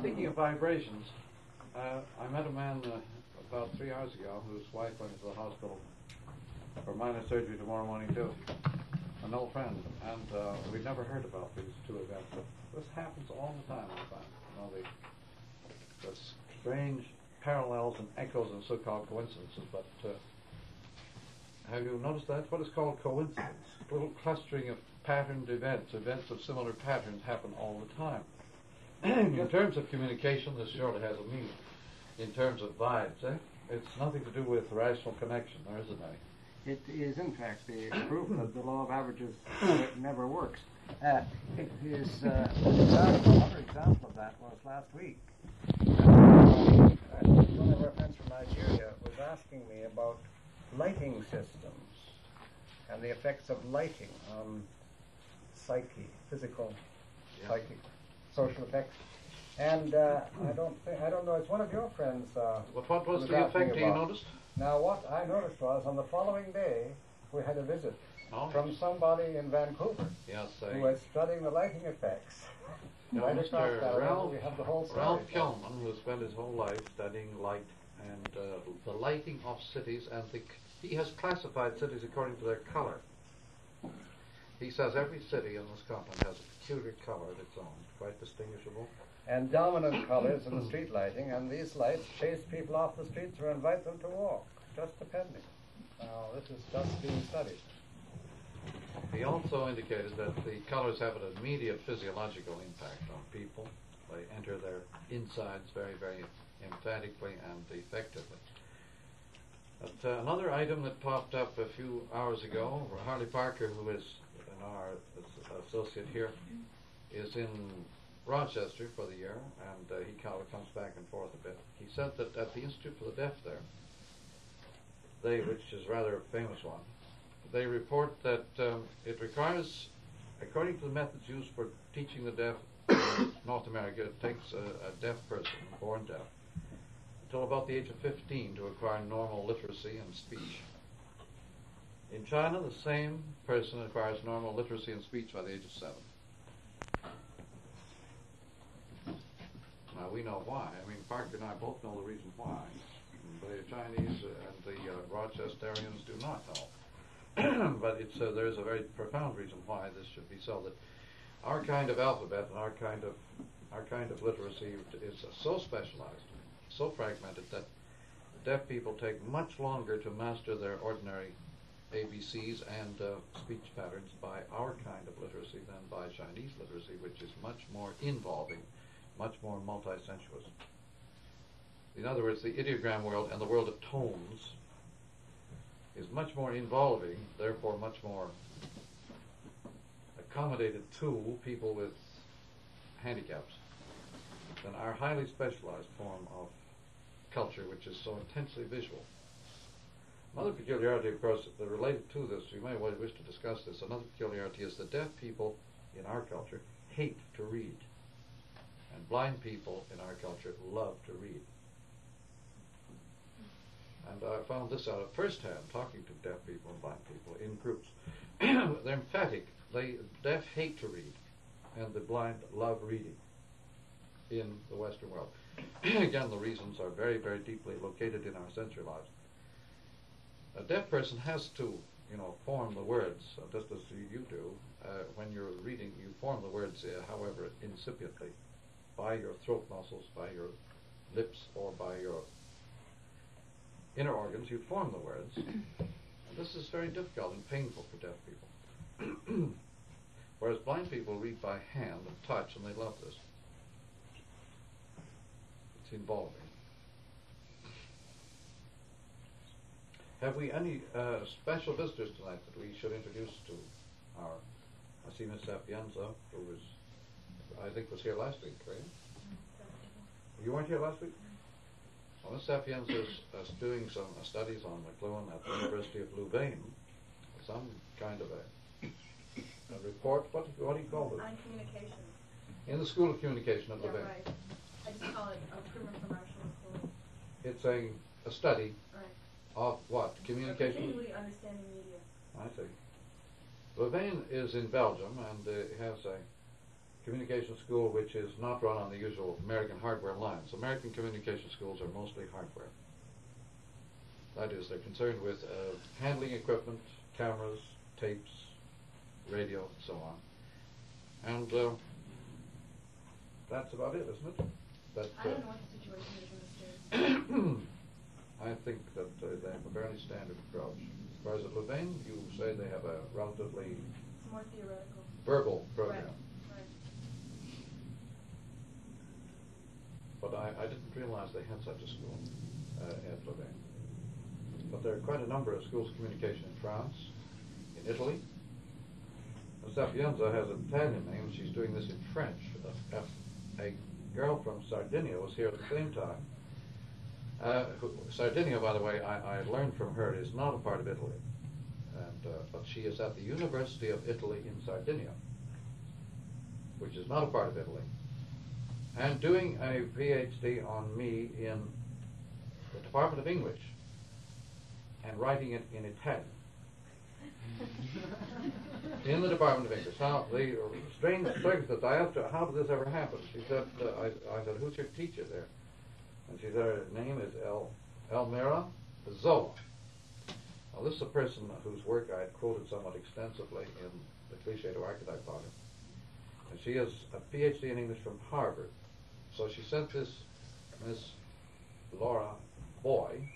Speaking of vibrations, I met a man about 3 hours ago whose wife went into the hospital for minor surgery tomorrow morning too. An old friend, and we'd never heard about these two events, but this happens all the time, I find. You know, the strange parallels and echoes of so-called coincidences, but have you noticed that? What is called coincidence? A little clustering of patterned events of similar patterns happen all the time. In terms of communication, this surely has a meaning. In terms of vibes, it's nothing to do with rational connection, there isn't any. It is, in fact, the proof that the law of averages never works. It is another example of that was last week. One of our friends from Nigeria was asking me about lighting systems and the effects of lighting on psyche, physical, psychic, social effects. And I don't know. It's one of your friends. What was the effect you noticed? Now, what I noticed was on the following day we had a visit from somebody in Vancouver who was studying the lighting effects. Right across Ralph, we have the whole Ralph Kelman, who spent his whole life studying light and the lighting of cities, and he has classified cities according to their color. He says every city in this continent has a peculiar color of its own, quite distinguishable. And dominant colors in the street lighting, and these lights chase people off the streets or invite them to walk, just depending. Now, this is just being studied. He also indicated that the colors have an immediate physiological impact on people. They enter their insides very, very emphatically and effectively. But another item that popped up a few hours ago, Harley Parker, who is our associate here, is in Rochester for the year, and he comes back and forth a bit. He said that at the Institute for the Deaf there, which is rather a famous one, they report that it requires, according to the methods used for teaching the deaf in North America, it takes a deaf person, born deaf, until about the age of 15 to acquire normal literacy and speech. In China, the same person acquires normal literacy and speech by the age of 7. Now, we know why. I mean, Parker and I both know the reason why. The Chinese and the Rochesterians do not know. But there is a very profound reason why this should be so, that our kind of alphabet and our kind of literacy is so specialized, so fragmented, that deaf people take much longer to master their ordinary ABCs and speech patterns by our kind of literacy than by Chinese literacy, which is much more involving, much more multi-sensuous. In other words, the ideogram world and the world of tones is much more involving, therefore much more accommodated to people with handicaps than our highly specialized form of culture, which is so intensely visual. Another peculiarity, of course, that related to this, you may wish to discuss this, another peculiarity is that deaf people in our culture hate to read, and blind people in our culture love to read. And I found this out at first hand, talking to deaf people and blind people in groups. They're emphatic. The deaf hate to read, and the blind love reading in the Western world. Again, the reasons are very, very deeply located in our sensory lives. A deaf person has to, form the words, just as you do. When you're reading, you form the words, however, incipiently, by your throat muscles, by your lips, or by your inner organs. You form the words. And this is very difficult and painful for deaf people. Whereas blind people read by hand and touch, and they love this. It's involving. Have we any special visitors tonight that we should introduce to our... I see Miss Sapienza, who was, I think, was here last week, right? You weren't here last week? Well, Miss Sapienza is doing some studies on McLuhan at the University of Leuven. Some kind of a report. What do you call it? On communication. In the School of Communication at Leuven. Right. I just call it improvement from rational school. It's a study of what? Communication? Particularly understanding media. I see. Leuven is in Belgium, and it has communication school which is not run on the usual American hardware lines. American communication schools are mostly hardware. That is, they're concerned with handling equipment, cameras, tapes, radio, and so on. And that's about it, isn't it? That, I don't know what the situation is in the States. I think that they have a fairly standard approach. As far as at Leuven, you say they have a relatively It's more theoretical. verbal program. Right. But I didn't realize they had such a school at Leuven. But there are quite a number of schools of communication in France, in Italy. Sapienza has an Italian name. She's doing this in French. A girl from Sardinia was here at the same time. Sardinia, by the way, I learned from her, is not a part of Italy. But she is at the University of Italy in Sardinia, which is not a part of Italy, and doing a PhD on me in the Department of English and writing it in Italian. In the Department of English. Now, the strange circumstance, I asked her, how did this ever happen? She said, I said, who's your teacher there? And she said, her name is Elmira Zola. Now, this is a person whose work I had quoted somewhat extensively in the Cliché to Archetype volume. And she has a PhD in English from Harvard. So she sent this Miss Laura Boy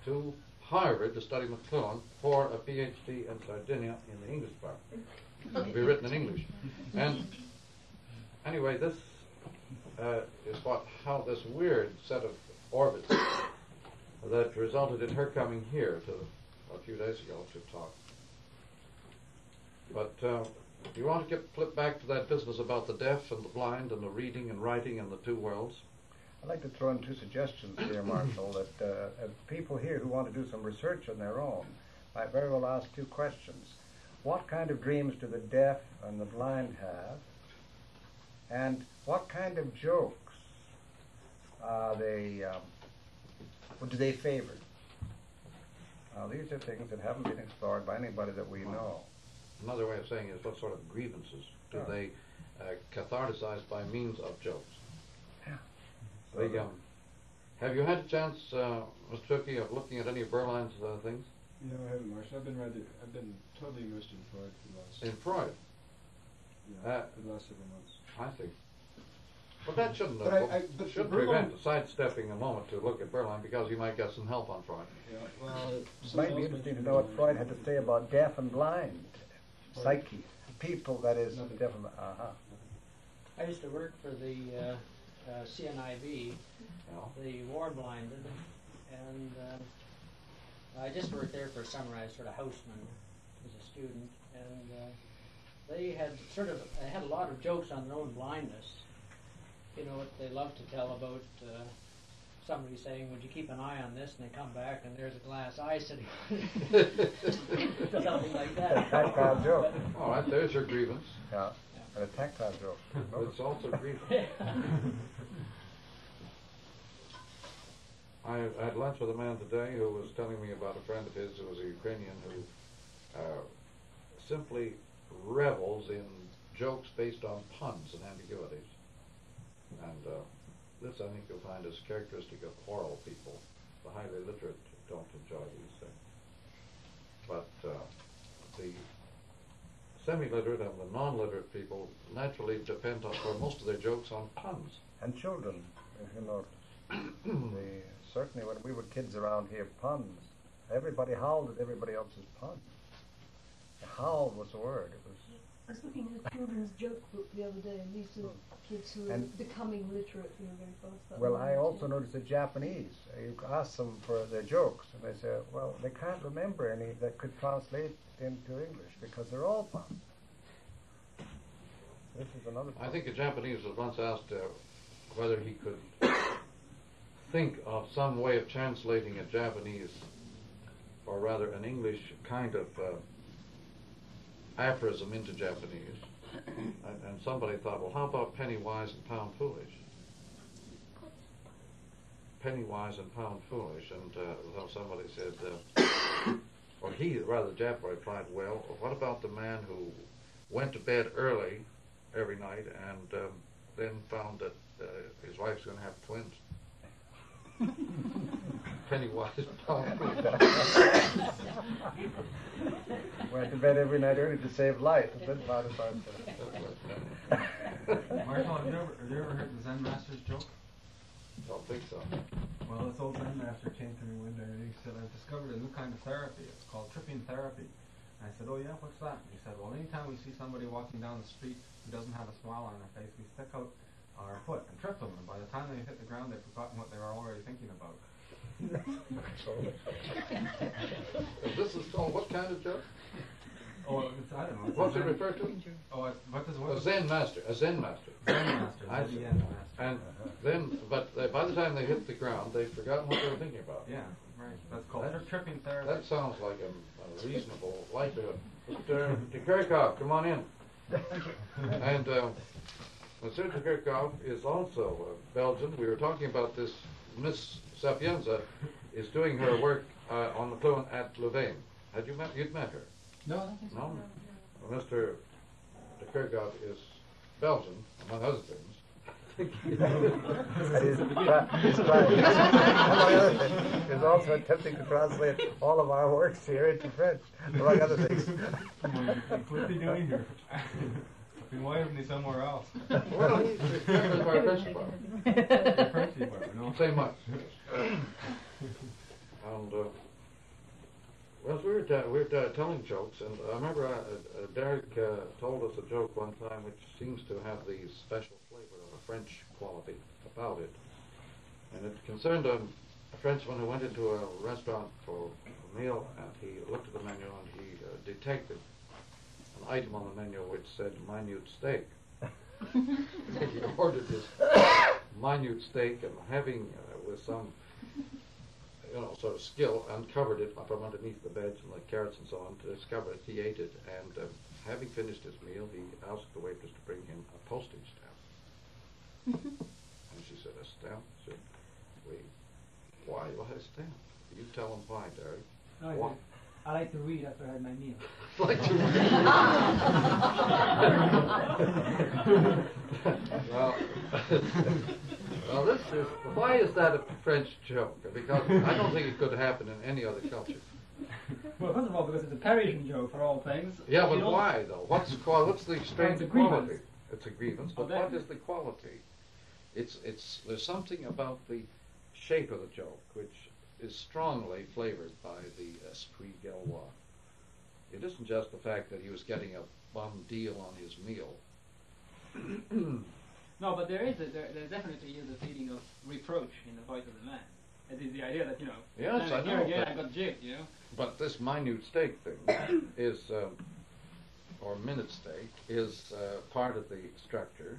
to Harvard to study McLuhan for a PhD in Sardinia in the English department. To be written in English. And anyway, this is how this weird set of orbits that resulted in her coming here a few days ago to talk. But you want to flip back to that business about the deaf and the blind and the reading and writing and the two worlds? I'd like to throw in two suggestions here, Marshall, that people here who want to do some research on their own might very well ask two questions. What kind of dreams do the deaf and the blind have? And what kind of jokes do they favor? These are things that haven't been explored by anybody that we know. Another way of saying it is, what sort of grievances do they catharticize by means of jokes? Yeah. Have you had a chance, Mr. Tukey, of looking at any of Berline's things? No, I haven't, Marshall. I've been totally immersed in Freud for the last. In Freud? For the last several months. I see. But that shouldn't, but prevent sidestepping a moment to look at Berline, because you might get some help on Freud. Yeah, well, It might be interesting to know what Freud had to say about deaf and blind psyche. People, that is, deaf and blind. I used to work for the CNIB, the war blinded, and I just worked there for a summer. I was sort of houseman as a student, and they had had a lot of jokes on their own blindness. You know, what they love to tell about somebody saying, would you keep an eye on this? And they come back and there's a glass eye sitting something like that. A tactile joke. All right, there's your grievance. Yeah, and a tactile joke. It's also grievance. I had lunch with a man today who was telling me about a friend of his who was a Ukrainian who simply revels in jokes based on puns and ambiguities. And this, I think, you'll find is characteristic of oral people. The highly literate don't enjoy these things. But the semi-literate and the non-literate people naturally depend on, for most of their jokes, on puns. And children, if you notice. Certainly when we were kids around here, puns. Everybody howled at everybody else's puns. Howl was the word. It was. I was looking at a children's joke book the other day, and these are kids who are becoming literate, very fast. Well, I also noticed the Japanese. You ask them for their jokes, and they say, well, they can't remember any that could translate into English because they're all puns. This is another point. I think a Japanese was once asked whether he could think of some way of translating a Japanese, or rather an English kind of aphorism into Japanese. And somebody thought, well, how about penny wise and pound foolish? Penny wise and pound foolish. And somebody said, or he, rather, Jap replied, well, what about the man who went to bed early every night, and then found that his wife's going to have twins. Pennywise, pound foolish. Went to bed every night early to save life. A bit about it. Michael, have you ever heard the Zen Master's joke? Don't think so. Well, this old Zen Master came to me one day and he said, I've discovered a new kind of therapy. It's called tripping therapy. And I said, oh yeah, what's that? He said, well, anytime we see somebody walking down the street who doesn't have a smile on their face, we stick out our foot and trip them, and by the time they hit the ground, they've forgotten what they were already thinking about. This is called what kind of joke? Oh, I don't know. What's it refer to? Oh, what does A Zen master. A Zen master. Zen Master. I see. Zen Master. And then, but by the time they hit the ground, they've forgotten what they were thinking about. Yeah, right. That's called tripping therapy. That sounds like a reasonable likelihood. Mr. de Kerckhove, come on in. And Mr. de Kerckhove is also Belgian. We were talking about this. Miss Sapienza is doing her work on McLuhan at Leuven. Had you met? You'd met her? No, I don't think so. No. Well, Mr. de Kerckhove is Belgian, among other things. He's also attempting to translate all of our works here into French, among other things. What's he doing here? Been waving me somewhere else. Well, he's French department. No. Say much. And well, we were telling jokes, and I remember Derrick told us a joke one time which seems to have the special flavor of a French quality about it. And it concerned a Frenchman who went into a restaurant for a meal, and he looked at the menu and he detected an item on the menu which said minute steak. He ordered this minute steak, and having with some sort of skill, uncovered it from underneath the veg and the carrots and so on to discover it. He ate it, and having finished his meal, he asked the waitress to bring him a postage stamp. And she said, a stamp? She said, wait, why a stamp? You tell him why, Derrick. No, I like to read after I had my meal. Like to read? Well, this is, why is that a French joke? Because I don't think it could happen in any other culture. Well, first of all, because it's a Parisian joke for all things. Yeah, but why though? What's the strange It's a quality? grievance. It's a grievance, but what is the quality? There's something about the shape of the joke which is strongly flavored by the esprit Gaulois. It isn't just the fact that he was getting a bum deal on his meal. No, but there definitely is a feeling of reproach in the voice of the man. It is the idea that, Yes, I know. here again I got jigged, But this minute steak thing is, or minute steak, is part of the structure.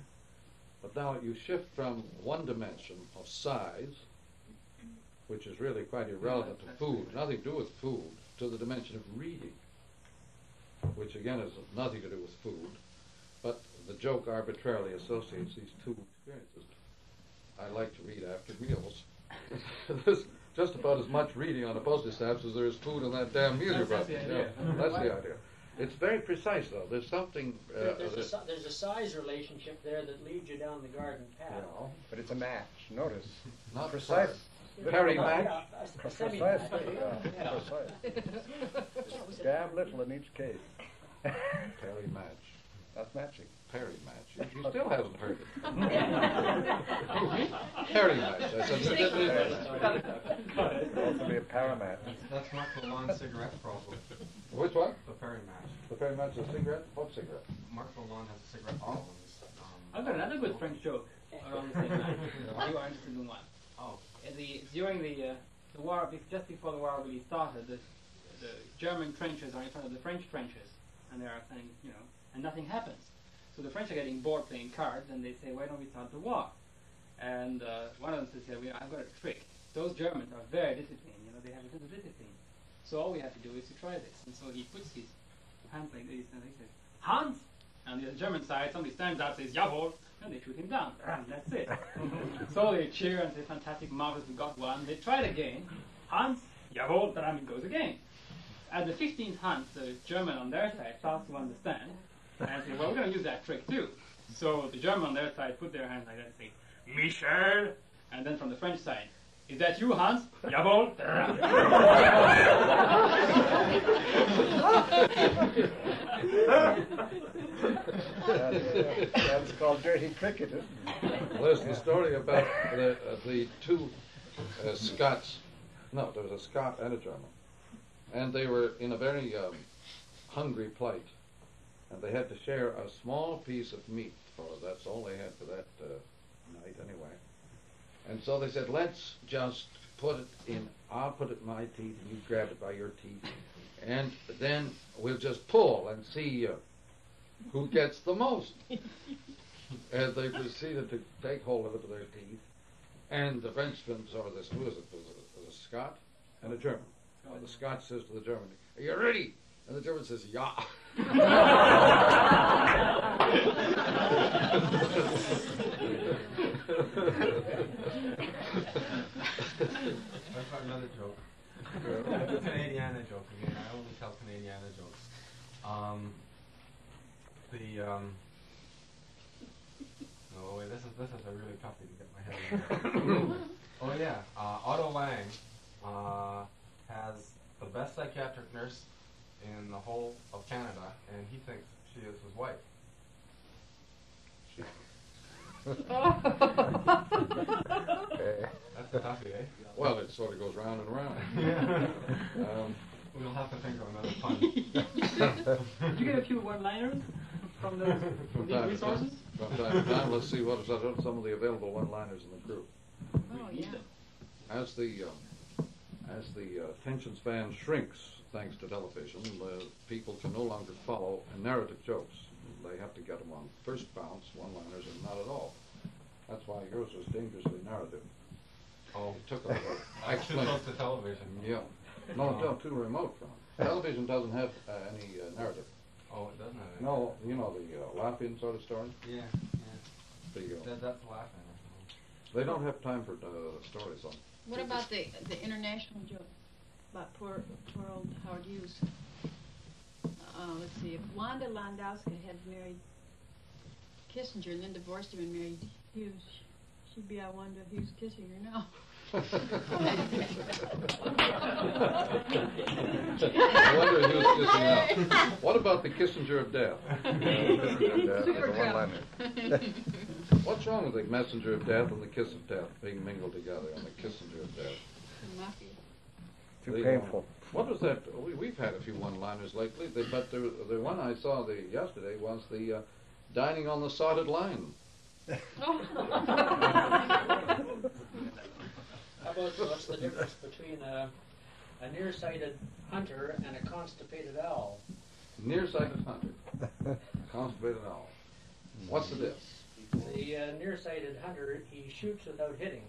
But now you shift from one dimension of size, which is really quite irrelevant to food, nothing to do with food, to the dimension of reading, which again has nothing to do with food. But the joke arbitrarily associates these two experiences. I like to read after meals. There's just about as much reading on a postage stamp as there is food in that damn meal you brought. That's the idea. Yeah, that's the idea. It's very precise, though. There's something... There's a size relationship there that leads you down the garden path. But it's a match. Notice. Not precise. Perry match? Precise. Damn little in each case. Perry match. That's matching. Perry match. You still haven't heard it. Perry match. I said, Also be a paramatch. That's McLuhan's cigarette problem. which one? The Perry match. The Perry match is a cigarette? What cigarette? McLuhan has a cigarette problem. I've got another good French joke around the same time. You are interested in one. Oh. During the war, just before the war really started, the German trenches are in front of the French trenches, and they are saying, and nothing happens. So the French are getting bored playing cards, and they say, why don't we start the war? And one of them says, I've got a trick. Those Germans are very disciplined, they have a little discipline. So all we have to do is to try this. And so he puts his hands like this, and he says, Hans! And the German side, somebody stands up, says, Jawohl, and they shoot him down. And that's it. So they cheer and say, fantastic, marvelous, we got one. They try it again. Hans, Jawohl, and it goes again. At the 15th Hans, the German on their side starts to understand, and say, well, we're going to use that trick too. So the German on their side put their hands like that and say, Michel! And then from the French side, is that you, Hans? Jawohl! That's called dirty cricket, isn't it? Well, there's the story about the two Scots. No, there was a Scot and a German. And they were in a very hungry plight. And they had to share a small piece of meat, for that's all they had for that night anyway. And so they said, let's just put it in, I'll put it in my teeth and you grab it by your teeth. And then we'll just pull and see who gets the most. And they proceeded to take hold of it with their teeth. And the Frenchman, or this, who was it? Was a Scot and a German. The Scot says to the German, are you ready? And the German says, yeah. I've got another joke. It's a Canadiana joke again. I only tell Canadiana jokes. No, wait, this is a really toughie to get my head around. Oh yeah, Otto Lang has the best psychiatric nurse in the whole of Canada, and he thinks she is his wife. That's a toughie, eh? Well, it sort of goes round and round. We'll have to think of another pun. Did you get a few one-liners from these resources? From time to time, let's see what are some of the available one-liners in the group. Oh, yeah. As the attention span shrinks, thanks to television, people can no longer follow narrative jokes. They have to get them on first bounce, one-liners, and not at all. That's why yours was dangerously narrative. Oh, It took a little too explanation. close to television. Yeah. No, too remote from it. Television doesn't have any narrative. Oh, it doesn't have any. No, you know, the laughing sort of story. Yeah, The, that's laughing, I suppose. they don't have time for stories on. What about the international joke about poor old Howard Hughes? Let's see. If Wanda Landowska had married Kissinger and then divorced him and married Hughes, she'd be, I wonder if Hughes kissing her now. I wonder who's kissing out. What about the Kissinger of death? What's wrong with the messenger of death and the kiss of death being mingled together and the Kissinger of death? Mafia. Too painful. What was that? We've had a few one-liners lately, but the one I saw yesterday was the dining on the sodded line. How about what's the difference between a nearsighted hunter and a constipated owl? Nearsighted hunter, constipated owl. What's the difference? The nearsighted hunter, he shoots without hitting.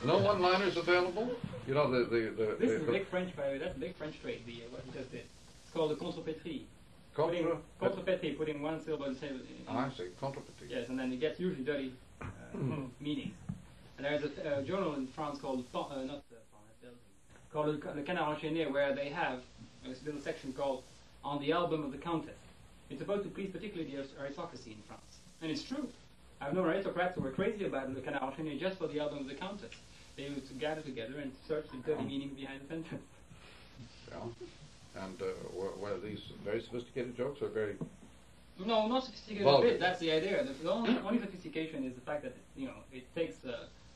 No one-liners available? You know This is big French, by the way. That's big French trade. What he just did. It's called the contrepétrie. Contrepétrie, putting one syllable in. I see, contrepétrie. Yes, and then it gets usually dirty meanings. And there's a journal in France called called Le Canard Enchaîné, where they have a little section called On the Album of the Countess. It's supposed to please particularly the aristocracy in France. And it's true. I've known aristocrats who were crazy about Le Canard Enchaîné just for the album of the Countess. They would gather together and search the dirty meaning behind the sentence. Yeah. And were these very sophisticated jokes or very... No, not sophisticated a bit. That's the idea. The only sophistication is the fact that it takes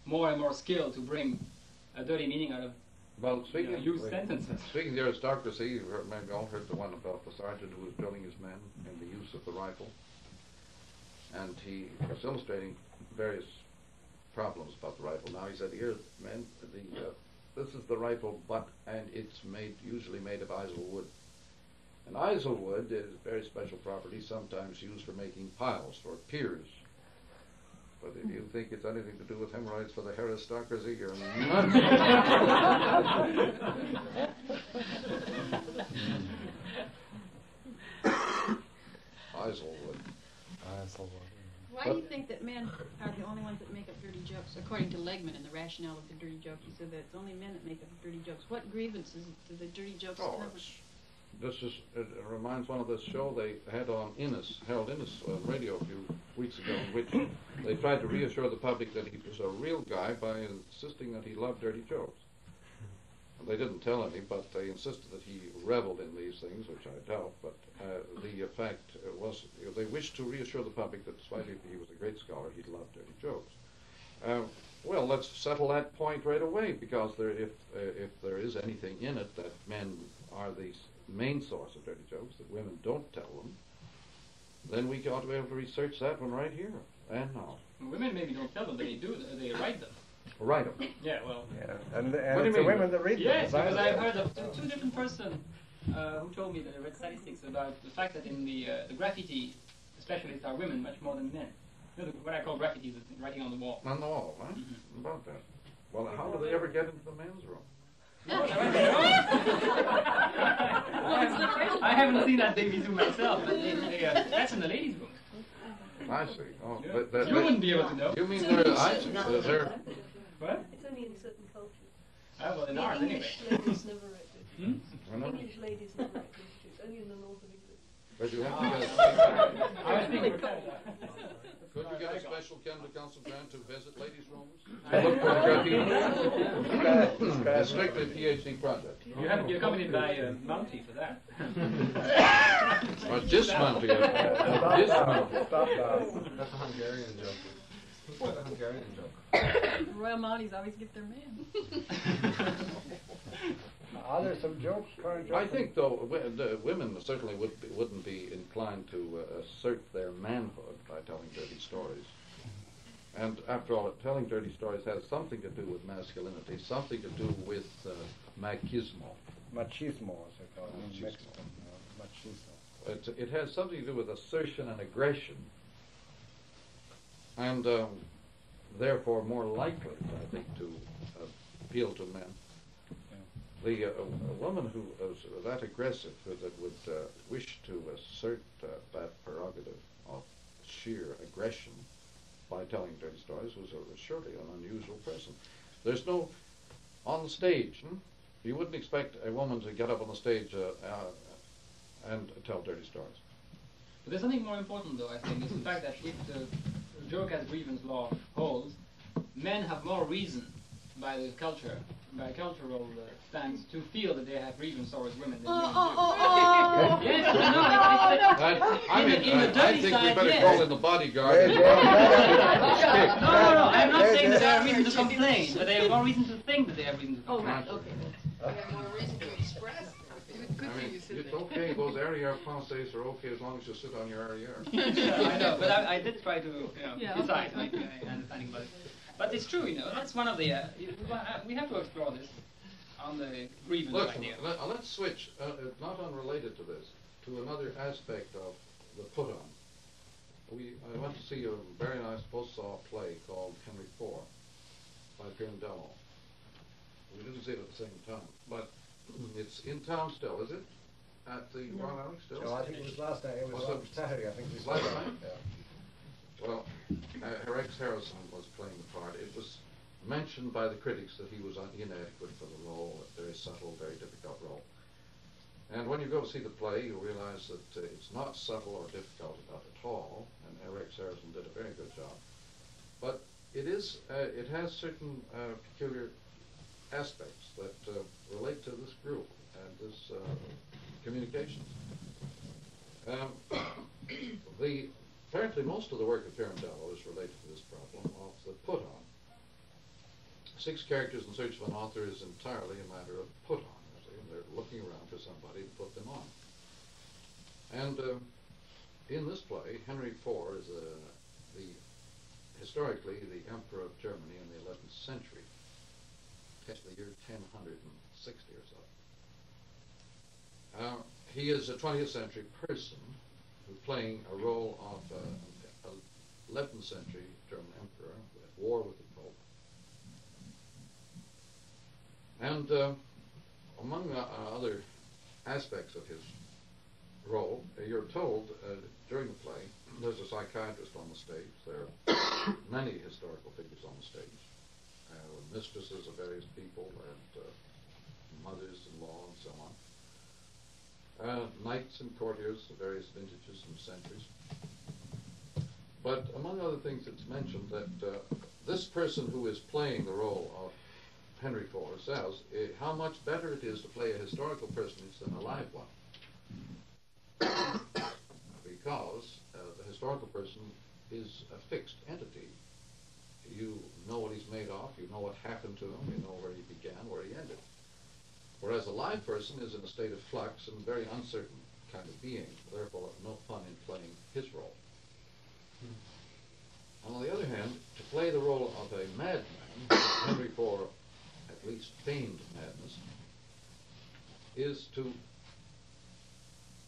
more and more skill to bring a dirty meaning out of used sentences. Speaking of the aristocracy, you've maybe all heard the one about the sergeant who was drilling his men in the use of the rifle. And he was illustrating various problems about the rifle. Now he said, here, men, this is the rifle butt, and it's usually made of isel wood. And isel wood is a very special property, sometimes used for making piles for piers. But if you think it's anything to do with hemorrhoids for the aristocracy, you're nuts. Isel wood. Why do you think think that men are the only ones that make up dirty jokes? According to Leuven and the rationale of the dirty joke, he said that it's only men that make up dirty jokes. What grievances do the dirty jokes cover? It reminds one of this show they had on Harold Innes radio a few weeks ago, in which they tried to reassure the public that he was a real guy by insisting that he loved dirty jokes. And they didn't tell any, but they insisted that he reveled in these things, which I doubt. But the fact was, they wished to reassure the public that despite he was a great scholar, he loved dirty jokes. Well, let's settle that point right away, because if there is anything in it that men are the main source of dirty jokes, that women don't tell them, then we ought to be able to research that one right here and now. Women maybe don't tell them, but they do. They write them. Write them. Yeah, well. Yeah, and it's the women that read them. Yes, because I've heard of two different persons who told me that they read statistics about the fact that in the graffiti specialists are women much more than men. You know, what I call graffiti is writing on the wall. On the wall, huh? Mm-hmm. About that. Well, how do they ever get into the men's room? I haven't seen that baby zoo myself, but that's in the ladies' room. I see. Oh, Yeah. but You wouldn't be able to know. You mean there? What? It's only in certain cultures. Well, in ours anyway. English ladies never write literature. No. English ladies never write literature. It's only in the north of England. But you have to get I was thinking for Canada. Could you get a special Canada Council grant to visit ladies' rooms? Look for the graffiti. It's strictly a PhD project. You have to be accompanied by Mountie for that. Or dismounting it. Dismounting. Stop that. That's a Hungarian joke. Who said a Hungarian joke? Royal Mounties always get their man. Are there some jokes, current jokes? I think, though, the women certainly wouldn't be inclined to assert their manhood by telling dirty stories. And after all, telling dirty stories has something to do with masculinity, something to do with machismo. Machismo, as they call it. Machismo. Machismo. It has something to do with assertion and aggression, and therefore more likely, I think, to appeal to men. A woman who is that aggressive, that would wish to assert that prerogative of sheer aggression by telling dirty stories was surely an unusual person. There's no, on the stage, you wouldn't expect a woman to get up on the stage and tell dirty stories. But there's something more important, though, I think, is the fact that if the joke as grievance law holds, men have more reason by the culture, by cultural stance, to feel that they have grievance towards women than women do. Yes, I think we better call in the bodyguard. No, I'm not saying that they have reason to complain, but they have more reason to think that they have reason to complain. Right, okay. We have more reason to express. It's okay, those arrière français are okay as long as you sit on your arrière. I know, but I did try to decide my understanding about it. But it's true, that's one of the, we have to explore this on the grievance idea. Let's switch, not unrelated to this, to another aspect of the put-on. I went to see a very nice post-saw play called Henry IV by Pirandello. We didn't see it at the same time, but it's in town still, is it? At the Royal Alex still? No, I think it was last night. It was on Saturday, I think. It was last night? Yeah. Well, Rex Harrison was playing the part. It was mentioned by the critics that he was inadequate for the role, a very subtle, very difficult role. And when you go to see the play, you realize that it's not subtle or difficult at all, and Rex Harrison did a very good job. But it has certain peculiar aspects that relate to this group and this communications. Apparently most of the work of Pirandello is related to this problem of the put-on. 6 characters in search of an author is entirely a matter of put-on. They're looking around for somebody to put them on. And in this play, Henry IV is historically the Emperor of Germany in the 11th century. That's the year 1060 or so. He is a 20th century person who's playing a role of an 11th century German emperor at war with the Pope. And among other aspects of his role, you're told during the play, there's a psychiatrist on the stage. There are many historical figures on the stage, mistresses of various people, and mothers-in-law, and so on. Knights and courtiers of various vintages and centuries. But among other things, it's mentioned that this person who is playing the role of Henry Fuller says how much better it is to play a historical personage than a live one. Because the historical person is a fixed entity. You know what he's made of, you know what happened to him, you know where he began, where he ended. Whereas a live person is in a state of flux and very uncertain kind of being, therefore no fun in playing his role. On the other hand, to play the role of a madman, Henry Fuller at least feigned madness, is to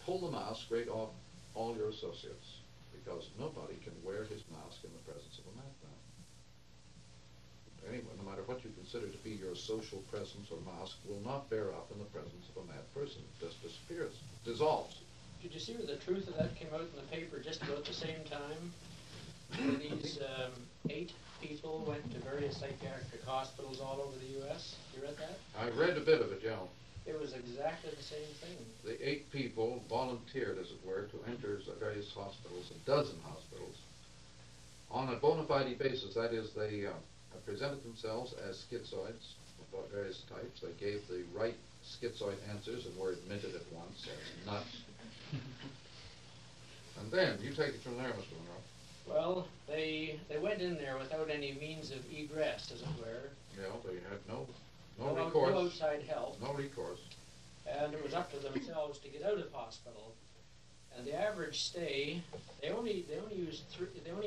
pull the mask right off all your associates, because nobody can wear his mask in the presence of a madman. Anyway, no matter what you consider to be your social presence or mask, will not bear up in the presence of a mad person. It just disappears, dissolves. Did you see where the truth of that came out in the paper just about the same time? Where these 8 people went to various psychiatric hospitals all over the U.S. You read that? I read a bit of it, yeah. It was exactly the same thing. The 8 people volunteered, as it were, to enter various hospitals, a dozen hospitals, on a bona fide basis. That is, they presented themselves as schizoids of various types. They gave the right schizoid answers and were admitted at once as nuts. And then, you take it from there, Mr. Monroe. Well, they went in there without any means of egress, as it were. Yeah, they had no recourse. No outside help. No recourse. And it was up to themselves to get out of hospital. And the average stay, they only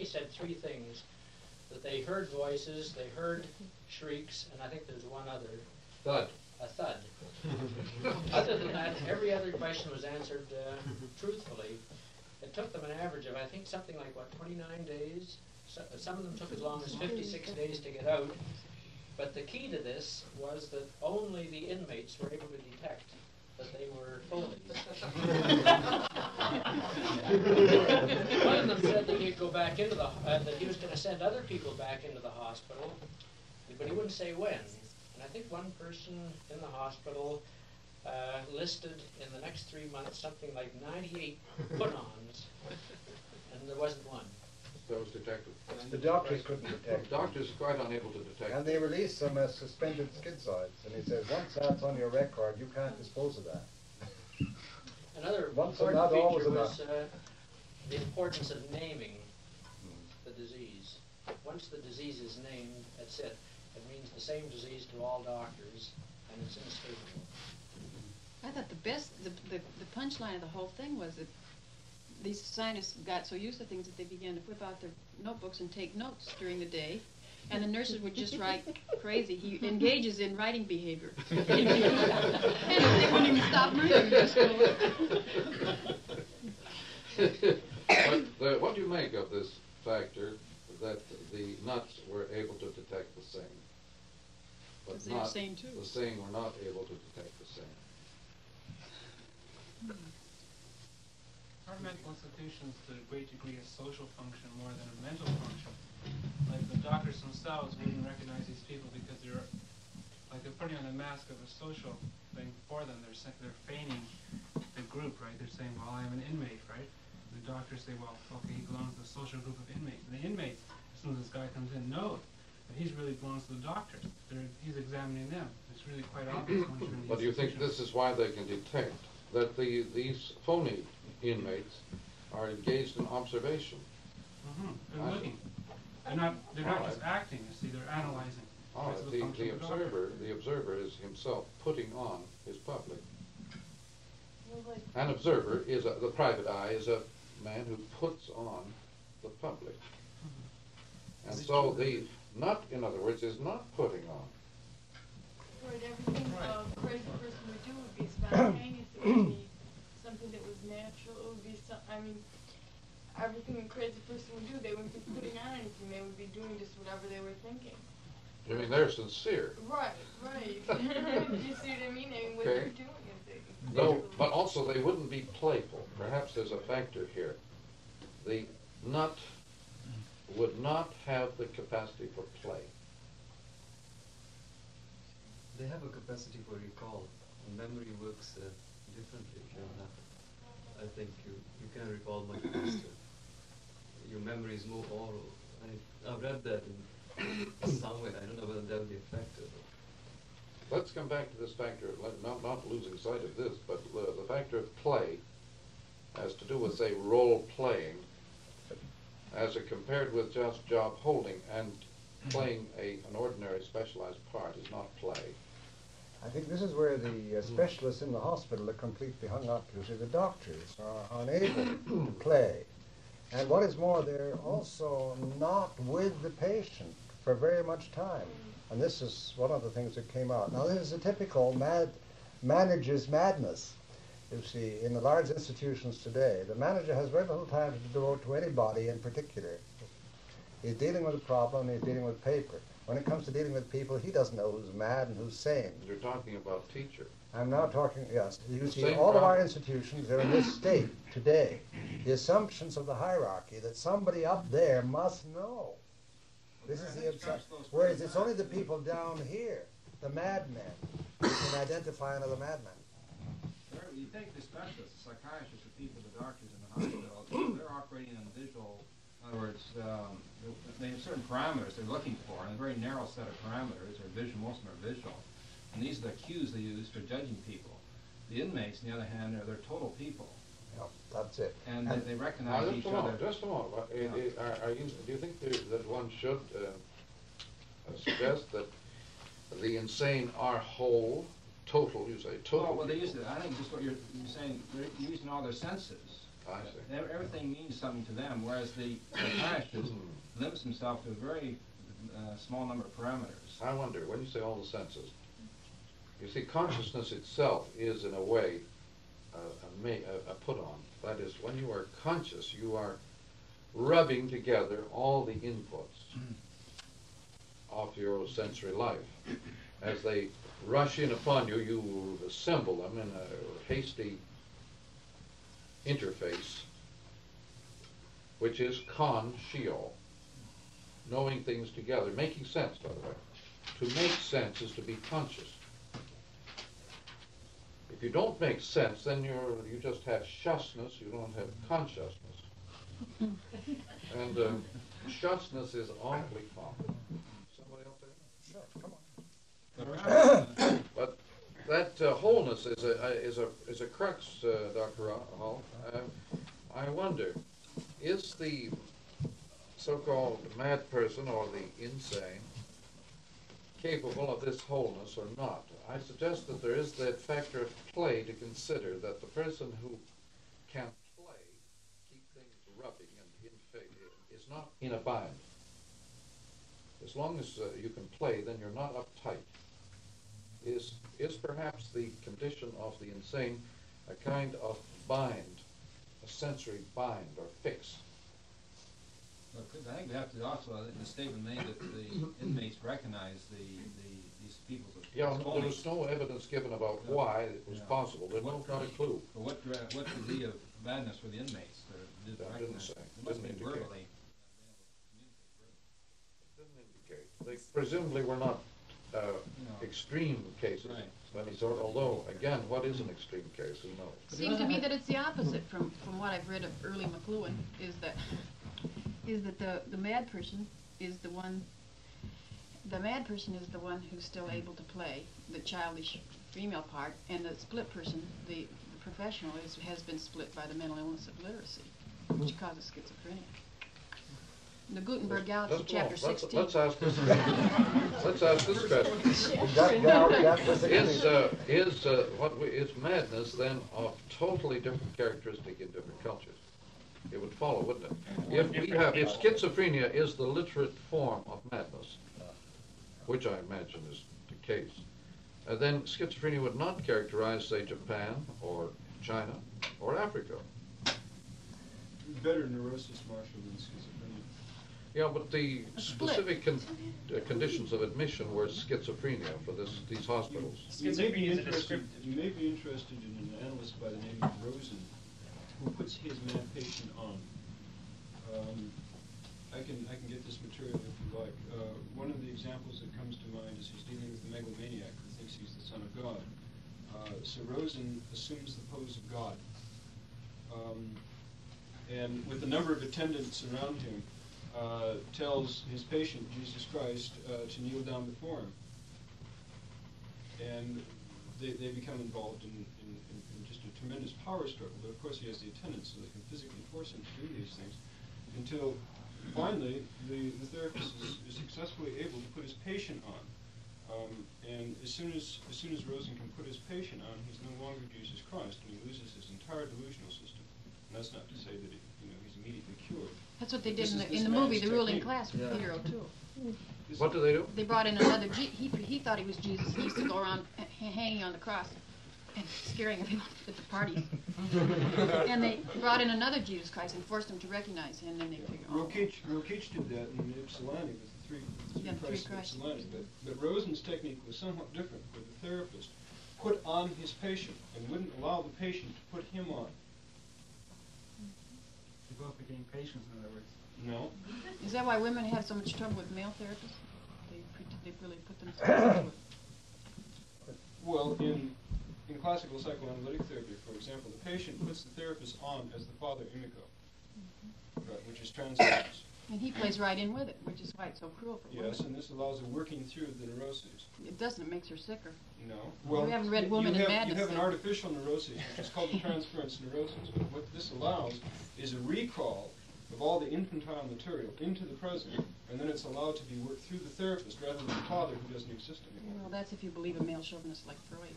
said 3 things: that they heard voices, they heard shrieks, and I think there's one other. Thud. A thud. Other than that, every other question was answered truthfully. It took them an average of, I think, something like, 29 days? Some of them took as long as 56 days to get out. But the key to this was that only the inmates were able to detect that they were phonies. One of them said that he'd go back into that he was going to send other people back into the hospital, but he wouldn't say when. And I think one person in the hospital listed in the next 3 months something like 98 put-ons, and there wasn't one. That was detected. The doctors couldn't detect. The doctors are quite unable to detect. And they released them as suspended schizoids. And he says, once that's on your record, you can't dispose of that. Another Once important not always feature was enough. the importance of naming the disease. Once the disease is named, that's it. It means the same disease to all doctors, and it's inescapable. I thought the punchline of the whole thing was that these scientists got so used to things that they began to whip out their notebooks and take notes during the day, and the nurses would just write crazy. He engages in writing behavior. And they wouldn't even stop breathing. Just But what do you make of this factor that the nuts were able to detect the same, but they were sane too. The sane were not able to detect the same? Our mental institutions, to a great degree, a social function more than a mental function. Like the doctors themselves wouldn't recognize these people because they're putting on a mask of a social thing for them. They're feigning the group, right? They're saying, well, I'm an inmate, right? The doctors say, well, okay, he belongs to a social group of inmates. And the inmates, as soon as this guy comes in, know that he really belongs to the doctors. He's examining them. It's really quite obvious once you're in the But do you think this is why they can detect that these phony inmates are engaged in observation? They're looking. They're not just acting, you see, they're analyzing. All right, the observer is himself putting on his public. An observer is the private eye is a man who puts on the public. And so the nut, in other words, is not putting on. Right, everything a crazy person would do would be spontaneous. It would be something that was natural. It would be everything a crazy person would do, they wouldn't be putting on anything. They would be doing just whatever they were thinking. You mean they're sincere? Right. You see what I mean? I mean, what they're doing is No, but also they wouldn't be playful. Perhaps there's a factor here. The nut would not have the capacity for play. They have a capacity for recall, and memory works differently than that. I think you can recall much faster. Your memory is more oral. I've read that in somewhere. I don't know whether that would be effective. Let's come back to this factor, not losing sight of this, but the factor of play has to do with, say, role-playing, as it compared with just job holding, and playing an ordinary specialized part is not play. I think this is where the specialists in the hospital are completely hung up. You see, the doctors are unable to play. And what is more, they're also not with the patient for very much time. And this is one of the things that came out. Now, this is a typical manager's madness. You see, in the large institutions today, the manager has very little time to devote to anybody in particular. He's dealing with a problem, he's dealing with paper. When it comes to dealing with people, he doesn't know who's mad and who's sane. You're talking about teacher. I'm now talking, yes. You see, Same all of our problem. institutions are in this state today. The assumptions of the hierarchy that somebody up there must know. This is the obsession. Whereas it's only the people down here, the madmen, who can identify another madman. You take the specialists, the psychiatrists, the people, the doctors in the hospital, they're operating on visual, in other words, they have certain parameters they're looking for, and a very narrow set of parameters are visual, most of them are visual. And these are the cues they use for judging people. The inmates, on the other hand, they're total people. Yep, that's it. And they recognize each other. Just a moment. Do you think that one should suggest that the insane are whole, total, you say, total? Well, they use it. I think just what you're saying, they're using all their senses. I see. Everything means something to them, whereas the psychiatrist limits himself to a very small number of parameters. I wonder, when you say all the senses, you see, consciousness itself is, in a way, a put-on. That is, when you are conscious, you are rubbing together all the inputs of your sensory life. As they rush in upon you, you assemble them in a hasty interface, which is conscio, knowing things together, making sense, by the way. To make sense is to be conscious. If you don't make sense, then you just have shusness, you don't have consciousness. And shusness is awfully common. Somebody else say? Sure, come on. But that wholeness is a crux, Dr. Hall. I wonder, is the so-called mad person or the insane capable of this wholeness or not? I suggest that there is that factor of play to consider, that the person who can play, keep things rubbing and is not in a bind. As long as you can play, then you're not uptight. Is perhaps the condition of the insane a kind of bind, a sensory bind or fix? Look, I think we have to also, in the statement made that the inmates recognize these people's. Yeah, there was no evidence given about why it was possible. There's not a clue. But what degree of madness were the inmates? I didn't say. Didn't indicate. Verbally. Didn't indicate. They presumably were not extreme cases of any sort, although, again, what is an extreme case? Who knows? It seems to me that it's the opposite from what I've read of early McLuhan, is that the mad person is the one who's still able to play the childish female part, and the split person, the professional, has been split by the mental illness of literacy, which causes schizophrenia. The Gutenberg Galaxy, chapter 16. Let's ask this question. Is madness then of totally different characteristic in different cultures? It would follow, wouldn't it? If schizophrenia is the literate form of madness, which I imagine is the case, then schizophrenia would not characterize, say, Japan or China or Africa. Better neurosis, Marshall, than schizophrenia. Yeah, but the specific conditions of admission were schizophrenia for these hospitals. You may be interested in an analyst by the name of Rosen, who puts his mad patient on. I can get this material if you like. One of the examples that comes to mind is he's dealing with a megalomaniac who thinks he's the son of God. So Rosen assumes the pose of God, and with a number of attendants around him, tells his patient, Jesus Christ, to kneel down before him. And they become involved in just a tremendous power struggle. But of course he has the attendants, so they can physically force him to do these things, until finally the therapist is successfully able to put his patient on. And as soon as Rosen can put his patient on, he's no longer Jesus Christ, and he loses his entire delusional system. And that's not to say that he's immediately cured. That's what they did in the movie, The Ruling Class, with Peter O'Toole. What do they do? They brought in another he thought he was Jesus. He used to go around hanging on the cross and scaring everyone at the parties. And they brought in another Jesus Christ and forced him to recognize him, and then they figured, Rokeach did that in Ypsilanti with the three Christs of Ypsilanti. But Rosen's technique was somewhat different, where the therapist put on his patient and wouldn't allow the patient to put him on. They both became patients, in other words. No. Is that why women have so much trouble with male therapists? They really put themselves into it. Well, in classical psychoanalytic therapy, for example, the patient puts the therapist on as the father imiko, right, which is transference. And he plays right in with it, which is why it's so cruel for women. Yes, and this allows a working through the neuroses. It doesn't. It makes her sicker. No. Well, you haven't read Woman in Madness. You have an artificial neurosis, which is called the transference neurosis. But what this allows is a recall of all the infantile material into the present, and then it's allowed to be worked through the therapist rather than the father who doesn't exist anymore. Well, that's if you believe a male chauvinist like Freud.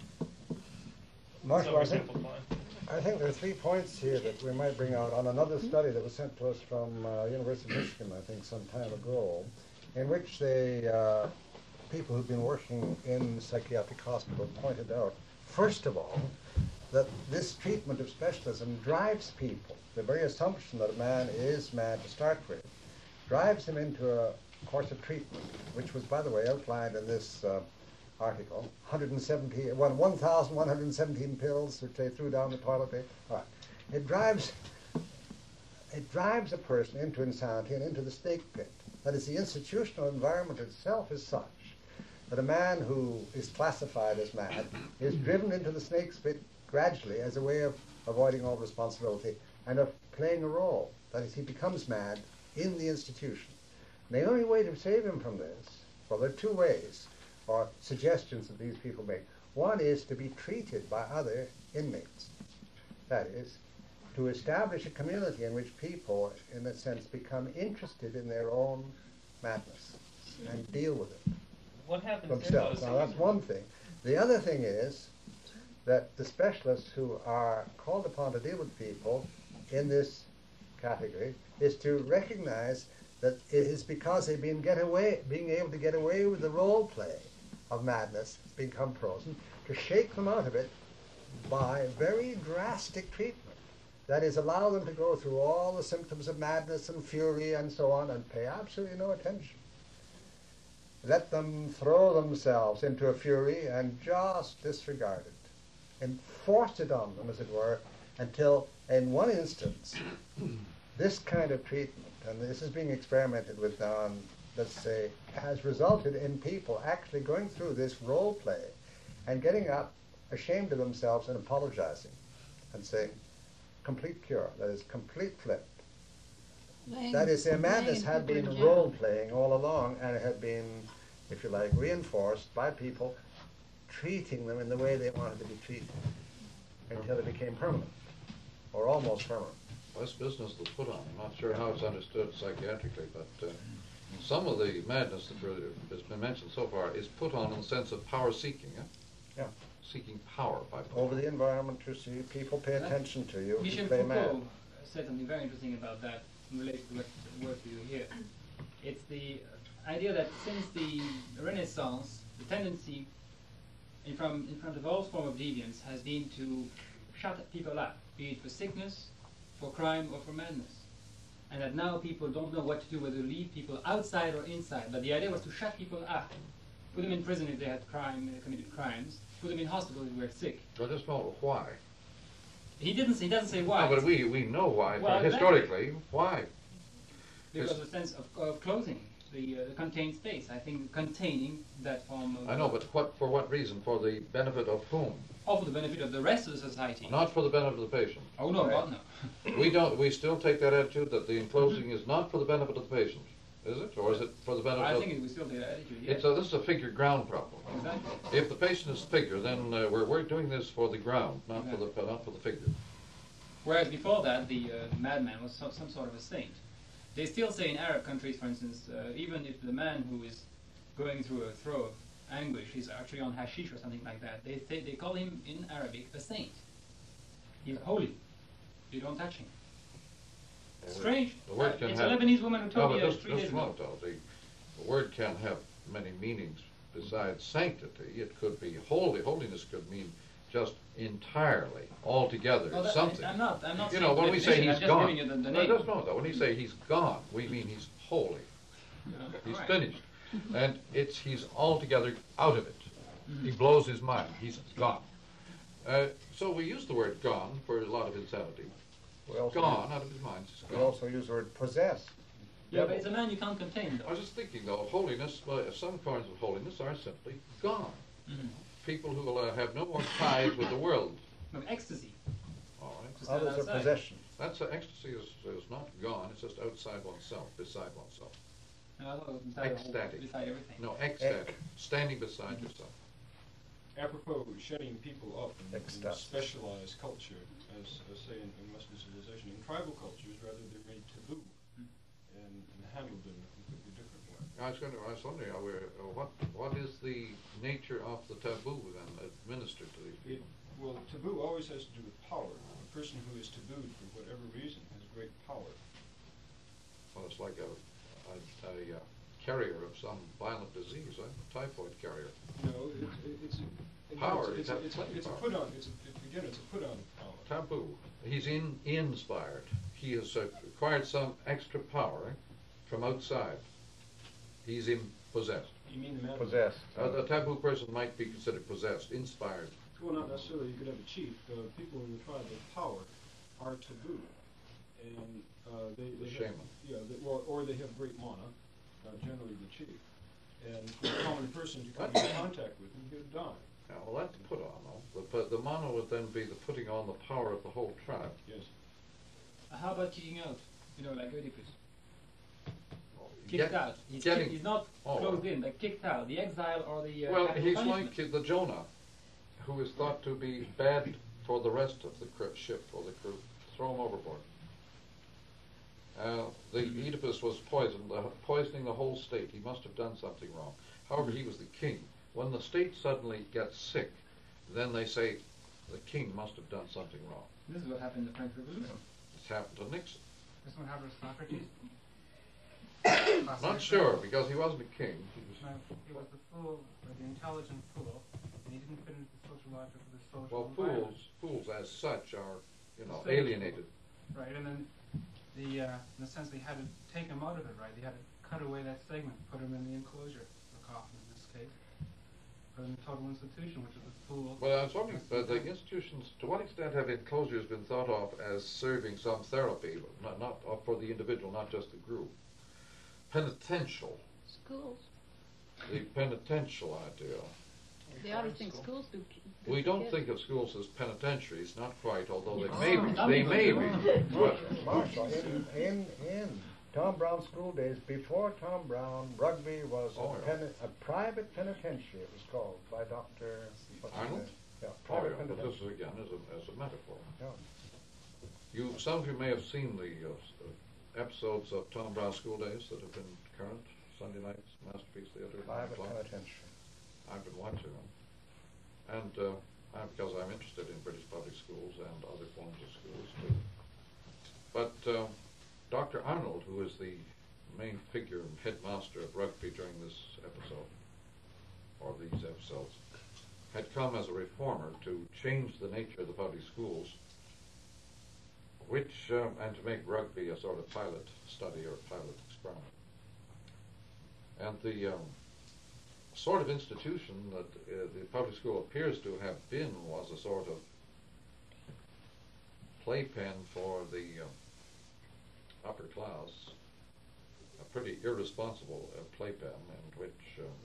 Marshall, I think there are 3 points here that we might bring out on another study that was sent to us from University of Michigan, I think, some time ago, in which people who've been working in psychiatric hospital pointed out, first of all, that this treatment of specialism drives people. The very assumption that a man is mad to start with drives him into a course of treatment, which was, by the way, outlined in this article, 1,117 pills which they threw down the toilet. All right. It drives a person into insanity and into the snake pit. That is, the institutional environment itself is such that a man who is classified as mad is driven into the snake's pit gradually as a way of avoiding all responsibility and of playing a role. That is, he becomes mad in the institution. And the only way to save him from this, well, there are 2 ways, or suggestions that these people make. One is to be treated by other inmates. That is, to establish a community in which people, in a sense, become interested in their own madness and deal with it. What happens themselves. Now, that's one thing. The other thing is that the specialists who are called upon to deal with people in this category is to recognize that it is because they've been being able to get away with the role play of madness, become frozen, to shake them out of it by very drastic treatment. That is, allow them to go through all the symptoms of madness and fury and so on and pay absolutely no attention. Let them throw themselves into a fury and just disregard it and force it on them, as it were, until, in one instance, this kind of treatment, and this is being experimented with now, let's say, has resulted in people actually going through this role play and getting up ashamed of themselves and apologizing and saying, complete cure, that is, complete flip. That is, their madness had been role playing all along, and it had been, if you like, reinforced by people treating them in the way they wanted to be treated until it became permanent, or almost permanent. This business was put on. I'm not sure how it's understood psychiatrically, but some of the madness that has been mentioned so far is put on in the sense of power seeking. Yeah. Seeking power by over the environment to see people pay attention to you. Michel Foucault said something very interesting about that in relation to what work you do here. It's the idea that since the Renaissance, the tendency in front of all form of deviance has been to shut people up, be it for sickness, for crime, or for madness. and that now people don't know what to do, whether to leave people outside or inside. But the idea was to shut people up, put them in prison if they had committed crimes, put them in hospital if they were sick. I just don't know why. He doesn't say why. No, but we know why. Well, historically, why? Because of the sense of closing the contained space. I think containing that form of... I know, but for what reason? For the benefit of whom? Or for the benefit of the rest of the society. Not for the benefit of the patient. Oh, no, God, no. We still take that attitude that the enclosing is not for the benefit of the patient, is it? Or is it for the benefit I of... think we still take that attitude, yes. This is a figure ground problem. Exactly. If the patient is the figure, then we're doing this for the ground, not for the figure. Whereas before that, the madman was some sort of a saint. They still say in Arab countries, for instance, even if the man who is going through a throe of anguish is actually on hashish or something like that, they call him in Arabic a saint. He's holy. You don't touch him. Strange. The word can it's have, a Lebanese woman who told me just 3 days ago. The word can have many meanings besides sanctity. It could be holy. Holiness could mean just entirely, altogether, something. I'm not You know, when we say he's gone, giving you the no, name. just no, though. When we say he's gone, we mean he's holy. He's finished, and he's altogether out of it. He blows his mind. He's gone. So we use the word "gone" for a lot of insanity. Gone out of his mind. We also use the word "possessed." Yeah, but it's a man you can't contain, though. I was just thinking, though, holiness. Some forms of holiness are simply gone. People who will have no more ties with the world. No, ecstasy. All right. Others are possession. That's ecstasy is not gone. It's just outside oneself, beside oneself. No, I thought it was beside Ecstatic. Beside everything. No, ecstatic. Standing beside yourself. Apropos shutting people up in specialized culture, as say in Western civilization, in tribal cultures, rather they're made taboo and handled in a completely different way. I was wondering, what is the nature of the taboo then administered to these people? Well, taboo always has to do with power. A person who is tabooed for whatever reason has great power. Well, it's like a carrier of some violent disease, a typhoid carrier. No, it's power. It's a put on. It's a put on power. Taboo. He's inspired. He has acquired some extra power from outside. He's possessed. You mean the man? Possessed. A taboo person might be considered possessed, inspired. Well, not necessarily. You could have a chief. People in the tribe of power are taboo, and they shaman. Yeah, or they have great mana. Generally, the chief, and for a common person to come into contact with him, he would die. Yeah, well, that's put on, though. The mana would then be the putting on the power of the whole tribe. Yes. How about kicking out? You know, like Oedipus. Get- Kicked out. He's not closed in, like kicked out. The exile or the Well, capital he's punishment. like the Jonah, who is thought to be bad for the rest of the ship or the crew. Throw him overboard. The Oedipus was poisoned, poisoning the whole state. He must have done something wrong. However, he was the king. When the state suddenly gets sick, then they say the king must have done something wrong. This is what happened in the French Revolution. It's happened to Nixon. This one happened to Socrates. Not sure, because he wasn't a king. He was the fool, or the intelligent fool, and he didn't fit into the social logic of the social Well, environment. fools as such are, So- alienated. Right, and then in a sense, they had to take him out of it, right? They had to cut away that segment, put him in the enclosure, the coffin in this case, put him in a total institution, which is the fool. Well, I was wondering, the institutions, to what extent have enclosures been thought of as serving some therapy, not for the individual, not just the group? Penitential, Schools. the penitential idea. They always think schools do. We for don't kids. think of schools as penitentiaries, not quite, although they Oh, may be. some They people may do. be. But Marshall, in Tom Brown's school days, before Tom Brown, Rugby was a private penitentiary, it was called, by Dr. what's his Arnold? name? Yeah, Oh, private yeah, but penitentiary. this is again as a metaphor. Yeah. Some of you may have seen the episodes of Tom Brown's School Days that have been current, Sunday nights, Masterpiece Theatre. Private penitentiary. I've been watching them, and because I'm interested in British public schools and other forms of schools too. But Dr. Arnold, who is the main figure and headmaster of Rugby during this episode, or these episodes, had come as a reformer to change the nature of the public schools, and to make rugby a sort of pilot study or pilot experiment. And the sort of institution that the public school appears to have been was a sort of playpen for the upper class, a pretty irresponsible playpen in which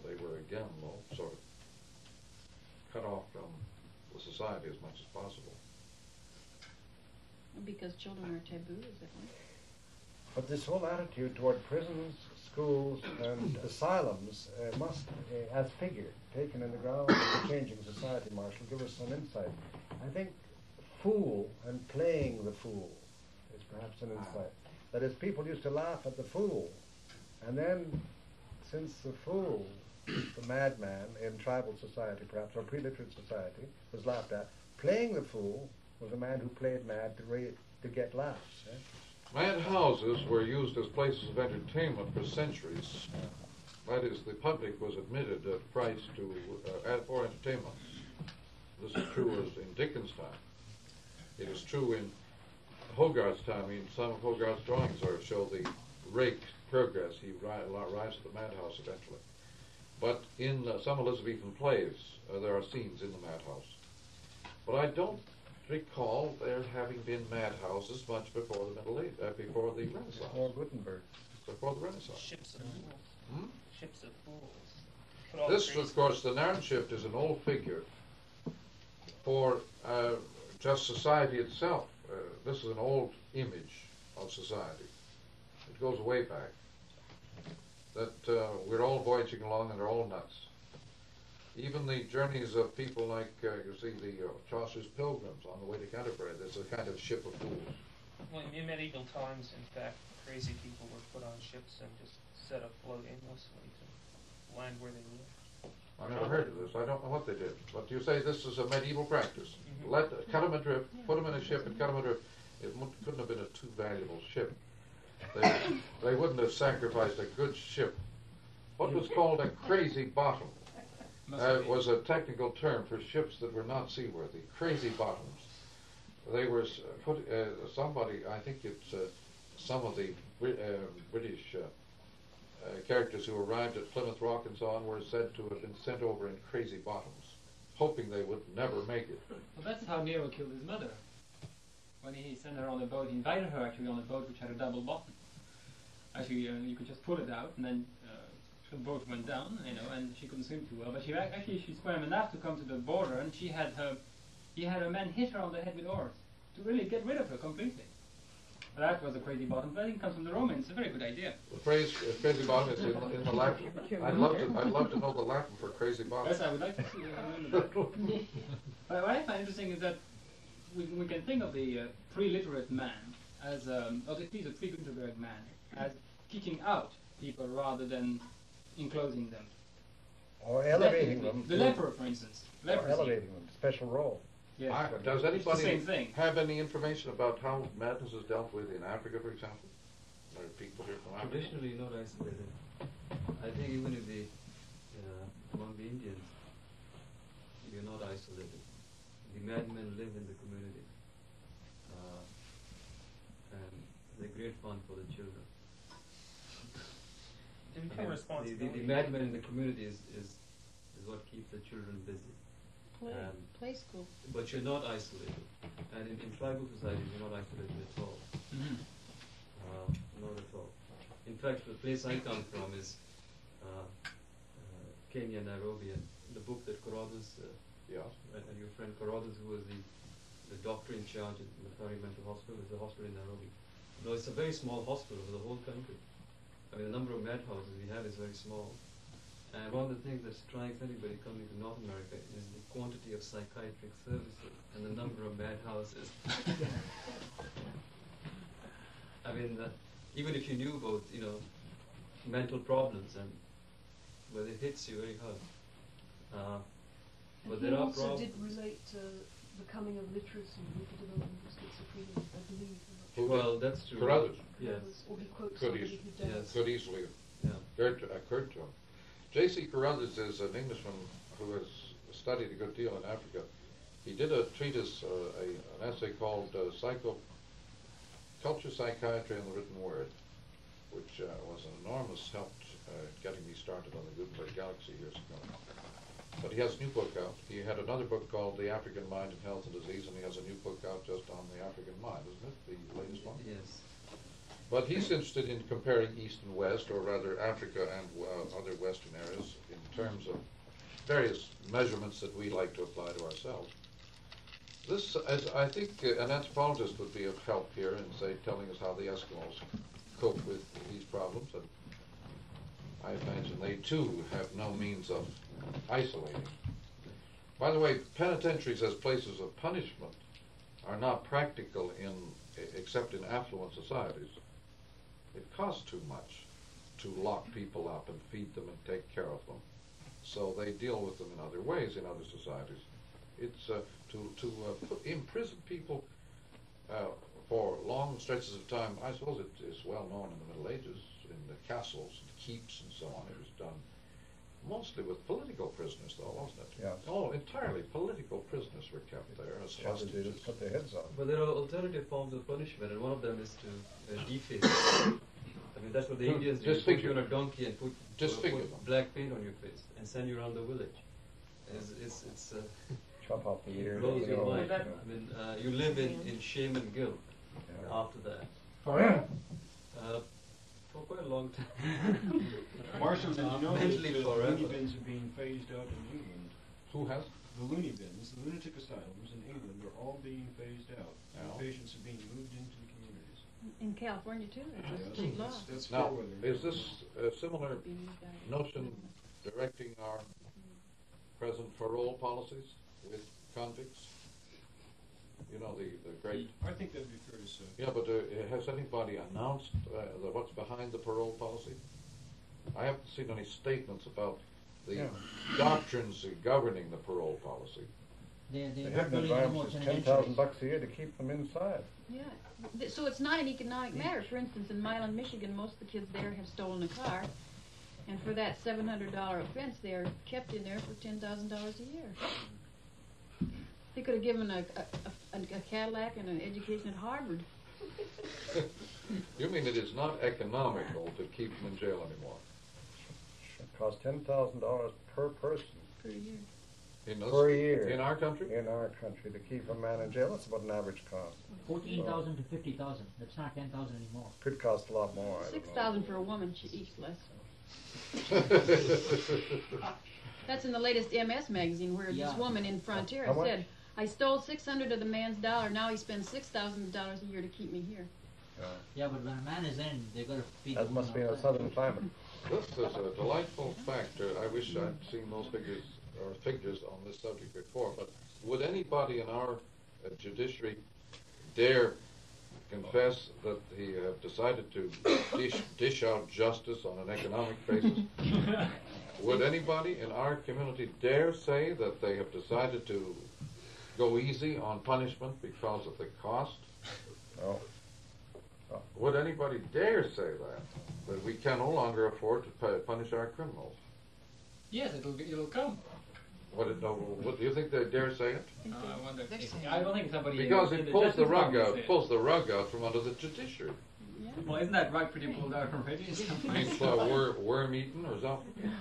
they were again sort of cut off from the society as much as possible. Because children are taboo, is that right? But this whole attitude toward prisons, schools, and asylums must, as figure, taken in the ground of the changing society, Marshall, give us some insight. I think fool and playing the fool is perhaps an insight. That is, people used to laugh at the fool, and then, since the fool, the madman in tribal society perhaps, or pre-literate society, was laughed at, playing the fool was a man who played mad to get laughs. Eh? Mad houses were used as places of entertainment for centuries. That is, the public was admitted at price to for entertainment. This is true as in Dickens' time. It is true in Hogarth's time. I mean, some of Hogarth's drawings show the rake progress. He arrives at the madhouse eventually. But in some Elizabethan plays, there are scenes in the madhouse. But I don't recall there having been madhouses much before the before the Renaissance. Before Gutenberg. Before the Renaissance. Ships of fools. Ships of fools. This, of course, the narrative shift is an old figure for just society itself. This is an old image of society. It goes way back. That we're all voyaging along and they're all nuts. Even the journeys of people like, you see, the Chaucer's Pilgrims on the way to Canterbury, there's a kind of ship of fools. Well, in medieval times, in fact, crazy people were put on ships and just set afloat aimlessly to land where they lived. I've never heard of this. I don't know what they did. But you say this is a medieval practice. Cut them adrift, put them in a ship and cut them adrift. It couldn't have been a too valuable ship. They wouldn't have sacrificed a good ship. What was called a crazy bottom was a technical term for ships that were not seaworthy. Crazy bottoms. They were somebody, I think it's some of the British characters who arrived at Plymouth Rock and so on were said to have been sent over in crazy bottoms, hoping they would never make it. Well, that's how Nero killed his mother. When he sent her on a boat, he invited her actually on a boat which had a double bottom. Actually, you could just pull it out, and then the boat went down, and she couldn't swim too well. But she swam enough to come to the border, and he had a man hit her on the head with oars to really get rid of her completely. That was a crazy bottom. But I think it comes from the Romans. It's a very good idea. The phrase crazy bottom is in the Latin. I'd love to know the Latin for crazy bottom. Yes, I would like to see that. But what I find interesting is that we can think of the pre-literate man as, or at least a pre-Gutenberg man, as kicking out people rather than enclosing them. Or elevating them. The leper, for instance. Or elevating them, special role. Yes. Does anybody thing. have any information about how madness is dealt with in Africa, for example? There are people here from Africa. Traditionally not isolated. I think even if among the Indians, you're not isolated. The madmen live in the community. And they're great fun for the children. The madmen in the community is what keeps the children busy. Play school. But you're not isolated. And in tribal societies, you're not isolated at all. Not at all. In fact, the place I come from is Kenya, Nairobi, and the book that Carothers, and your friend Carothers, who was the doctor in charge at Mathare Mental Hospital, is the hospital in Nairobi. No, it's a very small hospital for the whole country. I mean, the number of madhouses we have is very small. And one of the things that strikes anybody coming to North America is the quantity of psychiatric services and the number of madhouses. I mean, even if you knew about, mental problems, but it hits you very hard. But there are also did relate to the coming of literacy with the development of schizophrenia, I believe. Well, that's true. Carothers. Yes. Or he quotes somebody who does. Could easily have occurred to him. J.C. Carothers is an Englishman who has studied a good deal in Africa. He did a treatise, an essay called Culture, Psychiatry, and the Written Word, which was an enormous help getting me started on the Gutenberg Galaxy years ago. But he has a new book out. He had another book called The African Mind in Health and Disease, and he has a new book out just on the African mind, isn't it? The latest one? Yes. But he's interested in comparing East and West, or rather Africa and other Western areas, in terms of various measurements that we like to apply to ourselves. This, as I think, an anthropologist would be of help here in, say, telling us how the Eskimos cope with these problems. And I imagine they, too, have no means of isolating. By the way, penitentiaries as places of punishment are not practical except in affluent societies. It costs too much to lock people up and feed them and take care of them. So they deal with them in other ways in other societies. It's to imprison people for long stretches of time. I suppose it is well known in the Middle Ages, in the castles, and keeps, and so on. It was done mostly with political prisoners, though, wasn't it? Yeah. Oh, entirely political prisoners were kept there as hostages. They just put their heads on. But there are alternative forms of punishment, and one of them is to deface. I mean, that's what the Indians do. Put you on a donkey and put black paint on your face and send you around the village. It's chop off the ears. It blows your mind. I mean, you live in shame and guilt after that. For quite a long time. Marshall, did you know that Mentally the forever. loony bins are being phased out in England? Who has? The loony bins, the lunatic asylums in England are all being phased out. Yeah. The patients are being moved into the communities. In California, too. That's Yeah, a state law. that's Now, Fairweather. is this a similar notion directing our present parole policies with convicts? You know, the great... I think that'd be fair to say. Yeah, but has anybody announced what's behind the parole policy? I haven't seen any statements about the doctrines governing the parole policy. They have the advantage is $10,000 a year to keep them inside. Yeah. So it's not an economic matter. For instance, in Milan, Michigan, most of the kids there have stolen a car. And for that $700 offense, they're kept in there for $10,000 a year. They could have given a Cadillac and an education at Harvard. You mean it is not economical to keep them in jail anymore? It costs $10,000 per person. Per year. Per year. In our country? In our country. To keep a man in jail, that's about an average cost. 14,000 to 50,000. That's not 10,000 anymore. Could cost a lot more. 6,000 for a woman. She eats less. That's in the latest MS magazine, where this woman in Frontier said, I stole 600 of the man's dollar. Now he spends $6,000 a year to keep me here. Yeah, but when a man is in, they're going to feed. That must be in a southern climate. This is a delightful fact. I wish I'd seen those figures on this subject before. But would anybody in our judiciary dare confess that he have decided to dish out justice on an economic basis? Would anybody in our community dare say that they have decided to go easy on punishment because of the cost? No. Would anybody dare say that we can no longer afford to punish our criminals? Yes, it'll come. What do you think they dare say it? I wonder. I don't think somebody. Because it pulls the rug out from under the judiciary. Yeah. Well, isn't that rug pretty pulled out already? I mean, worm eaten or something?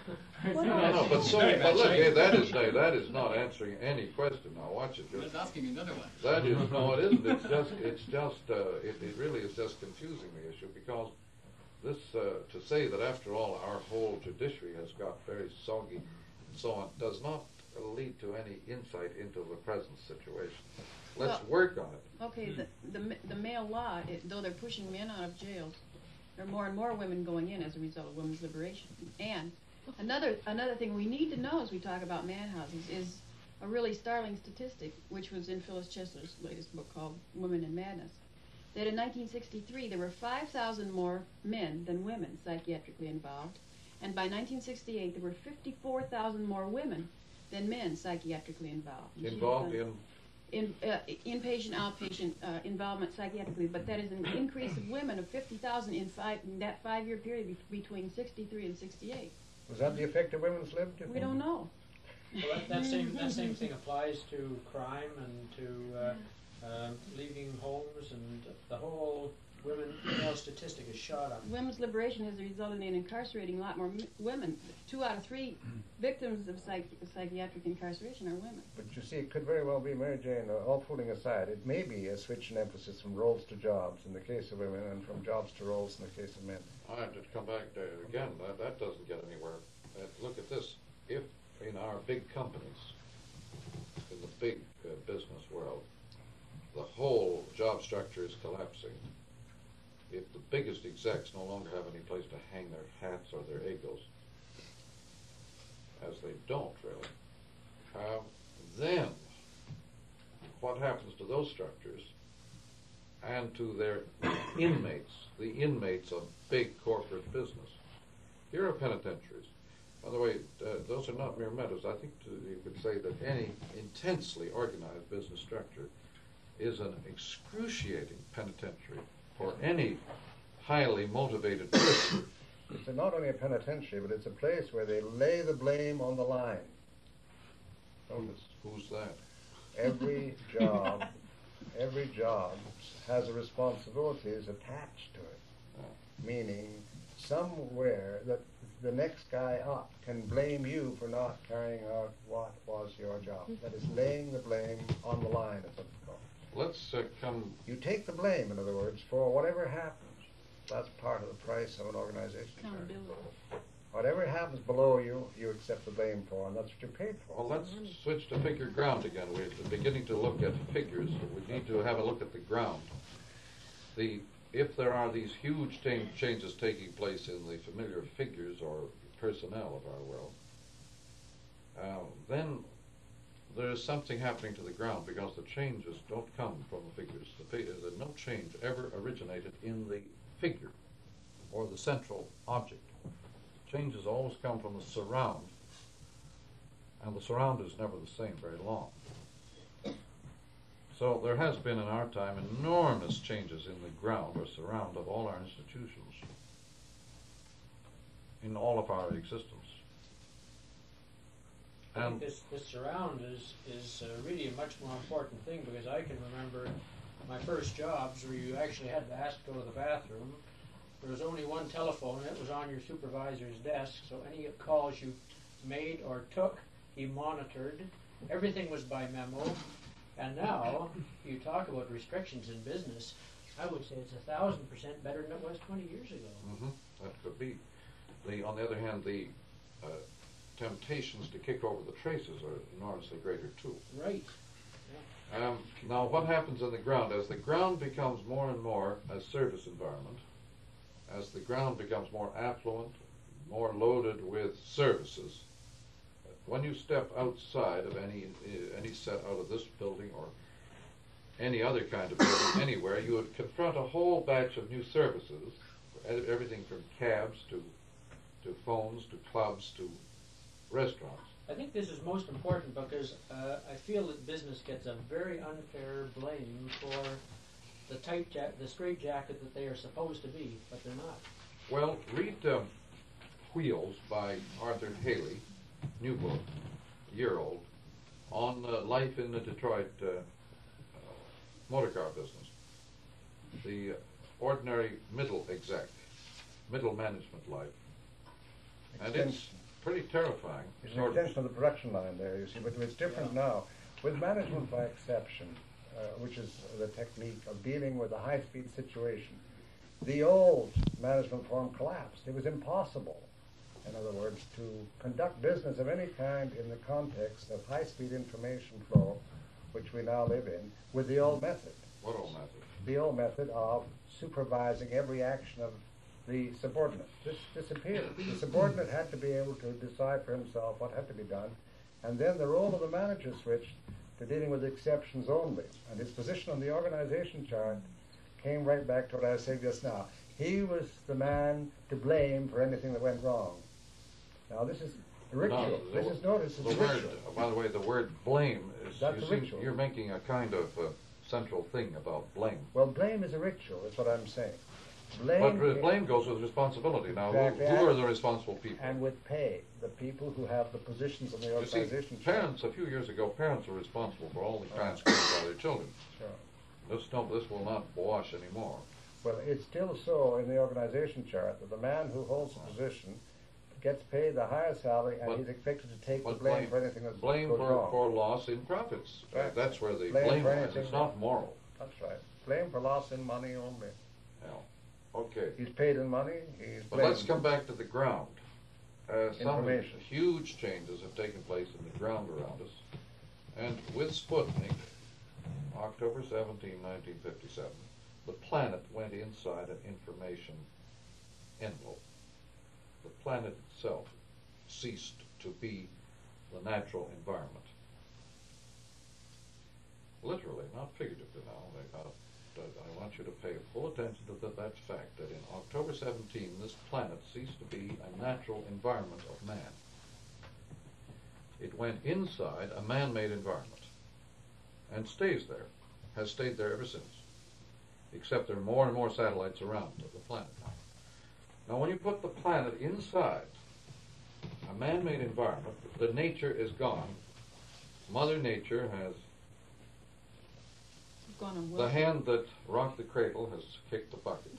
No, but look, that is not answering any question. Now watch it. I was asking another one. That is no, it isn't. It really is just confusing the issue, because this to say that after all our whole judiciary has got very soggy and so on does not lead to any insight into the present situation. Let's work on it. Okay, the male law, though they're pushing men out of jails, there are more and more women going in as a result of women's liberation. And another thing we need to know as we talk about man houses is a really startling statistic, which was in Phyllis Chesler's latest book called Women in Madness, that in 1963 there were 5,000 more men than women psychiatrically involved, and by 1968 there were 54,000 more women than men psychiatrically involved. Involved in inpatient, outpatient involvement psychiatrically, but that is an increase of women of 50,000 in that 5-year period between 63 and 68. Was that the effect of women's lib? We don't know. Well, that same thing applies to crime and to leaving homes jobs, and the whole female statistic is shot up. Women's liberation has resulted in incarcerating a lot more women. 2 out of 3 victims of psychiatric incarceration are women. But you see, it could very well be, Mary Jane, all fooling aside, it may be a switch in emphasis from roles to jobs in the case of women and from jobs to roles in the case of men. I have to come back there again. That doesn't get anywhere. Look at this. If in our big companies, in the big business world, the whole job structure is collapsing, if the biggest execs no longer have any place to hang their hats or their egos, as they don't really, then what happens to those structures and to their inmates, the inmates of big corporate business? Here are penitentiaries. By the way, those are not mere meadows. I think you could say that any intensely organized business structure is an excruciating penitentiary for any highly motivated person. It's not only a penitentiary, but it's a place where they lay the blame on the line. Notice. Who's that? Every job has a responsibilities attached to it. Meaning, somewhere that the next guy up can blame you for not carrying out what was your job. That is laying the blame on the line, as it's called. Let's come... You take the blame, in other words, for whatever happens. That's part of the price of an organization. Whatever happens below you, you accept the blame for, and that's what you're paid for. Well, let's switch to figure ground again. We're beginning to look at figures. We need to have a look at the ground. If there are these huge changes taking place in the familiar figures or personnel of our world, then there is something happening to the ground, because the changes don't come from the figures. No change ever originated in the figure or the central object. Changes always come from the surround, and the surround is never the same very long. So there has been in our time enormous changes in the ground or surround of all our institutions, in all of our existence. I think this surround is really a much more important thing, because I can remember my first jobs where you actually had to ask to go to the bathroom. There was only one telephone, and it was on your supervisor's desk, so any calls you made or took, he monitored. Everything was by memo. And now, you talk about restrictions in business, I would say it's 1,000% better than it was 20 years ago. Mm-hmm. That could be. On the other hand, the temptations to kick over the traces are enormously greater too. Right. Now, what happens in the ground? As the ground becomes more and more a service environment, as the ground becomes more affluent, more loaded with services, when you step outside of any set out of this building or any other kind of building anywhere, you would confront a whole batch of new services, everything from cabs to phones to clubs to restaurants. I think this is most important because I feel that business gets a very unfair blame for the straitjacket that they are supposed to be, but they're not. Well, read Wheels by Arthur Haley, new book, year-old, on life in the Detroit motor car business. The ordinary middle management life. And it's pretty terrifying. It's an extension of the production line there, you see, but it's different now. With management by exception, which is the technique of dealing with a high-speed situation, the old management form collapsed. It was impossible, in other words, to conduct business of any kind in the context of high-speed information flow, which we now live in, with the old method. What old method? The old method of supervising every action of the subordinate. This disappeared. The subordinate had to be able to decide for himself what had to be done, and then the role of the manager switched to dealing with exceptions only. And his position on the organization chart came right back to what I was saying just now. He was the man to blame for anything that went wrong. Now this is a ritual. Notice it's a ritual. By the way, the word blame is, that's a ritual. You're making a kind of central thing about blame. Well, blame is a ritual, is what I'm saying. Blame goes with responsibility. Now, exactly. Who are the responsible people? And with pay, the people who have the positions in the organization. You see, parents, a few years ago, parents were responsible for all the crimes committed by their children. Sure. This will not wash anymore. Well, it's still so in the organization chart that the man who holds the position gets paid the higher salary, and he's expected to take the blame for anything that's blame goes wrong. for loss in profits. Right. That's where the Blame blame for lies. anything It's not moral. That's right. Blame for loss in money only. Yeah. Okay. He's paid in money. He's But let's come back to the ground. Some Information. huge changes have taken place in the ground around us. And with Sputnik, October 17, 1957, the planet went inside an information envelope. The planet itself ceased to be the natural environment. Literally, not figuratively now. I want you to pay full attention to that fact that in October 17, this planet ceased to be a natural environment of man. It went inside a man-made environment and stays there, has stayed there ever since, except there are more and more satellites around the planet now. Now, when you put the planet inside a man-made environment, the nature is gone. Mother Nature has the hand that rocked the cradle has kicked the bucket.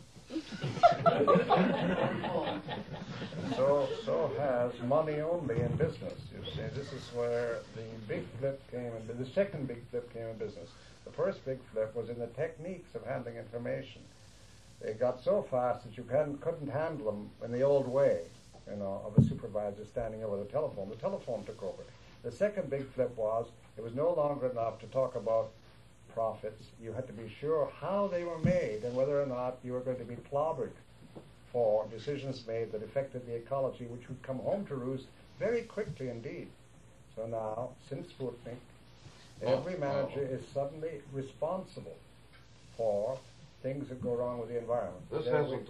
So has money only in business. You see, this is where the big flip came in. The second big flip came in business. The first big flip was in the techniques of handling information. They got so fast that you couldn't handle them in the old way, of a supervisor standing over the telephone. The telephone took over. The second big flip was it was no longer enough to talk about profits. You had to be sure how they were made and whether or not you were going to be clobbered for decisions made that affected the ecology, which would come home to roost very quickly indeed. So now, since Sputnik, every manager is suddenly responsible for things that go wrong with the environment. This isn't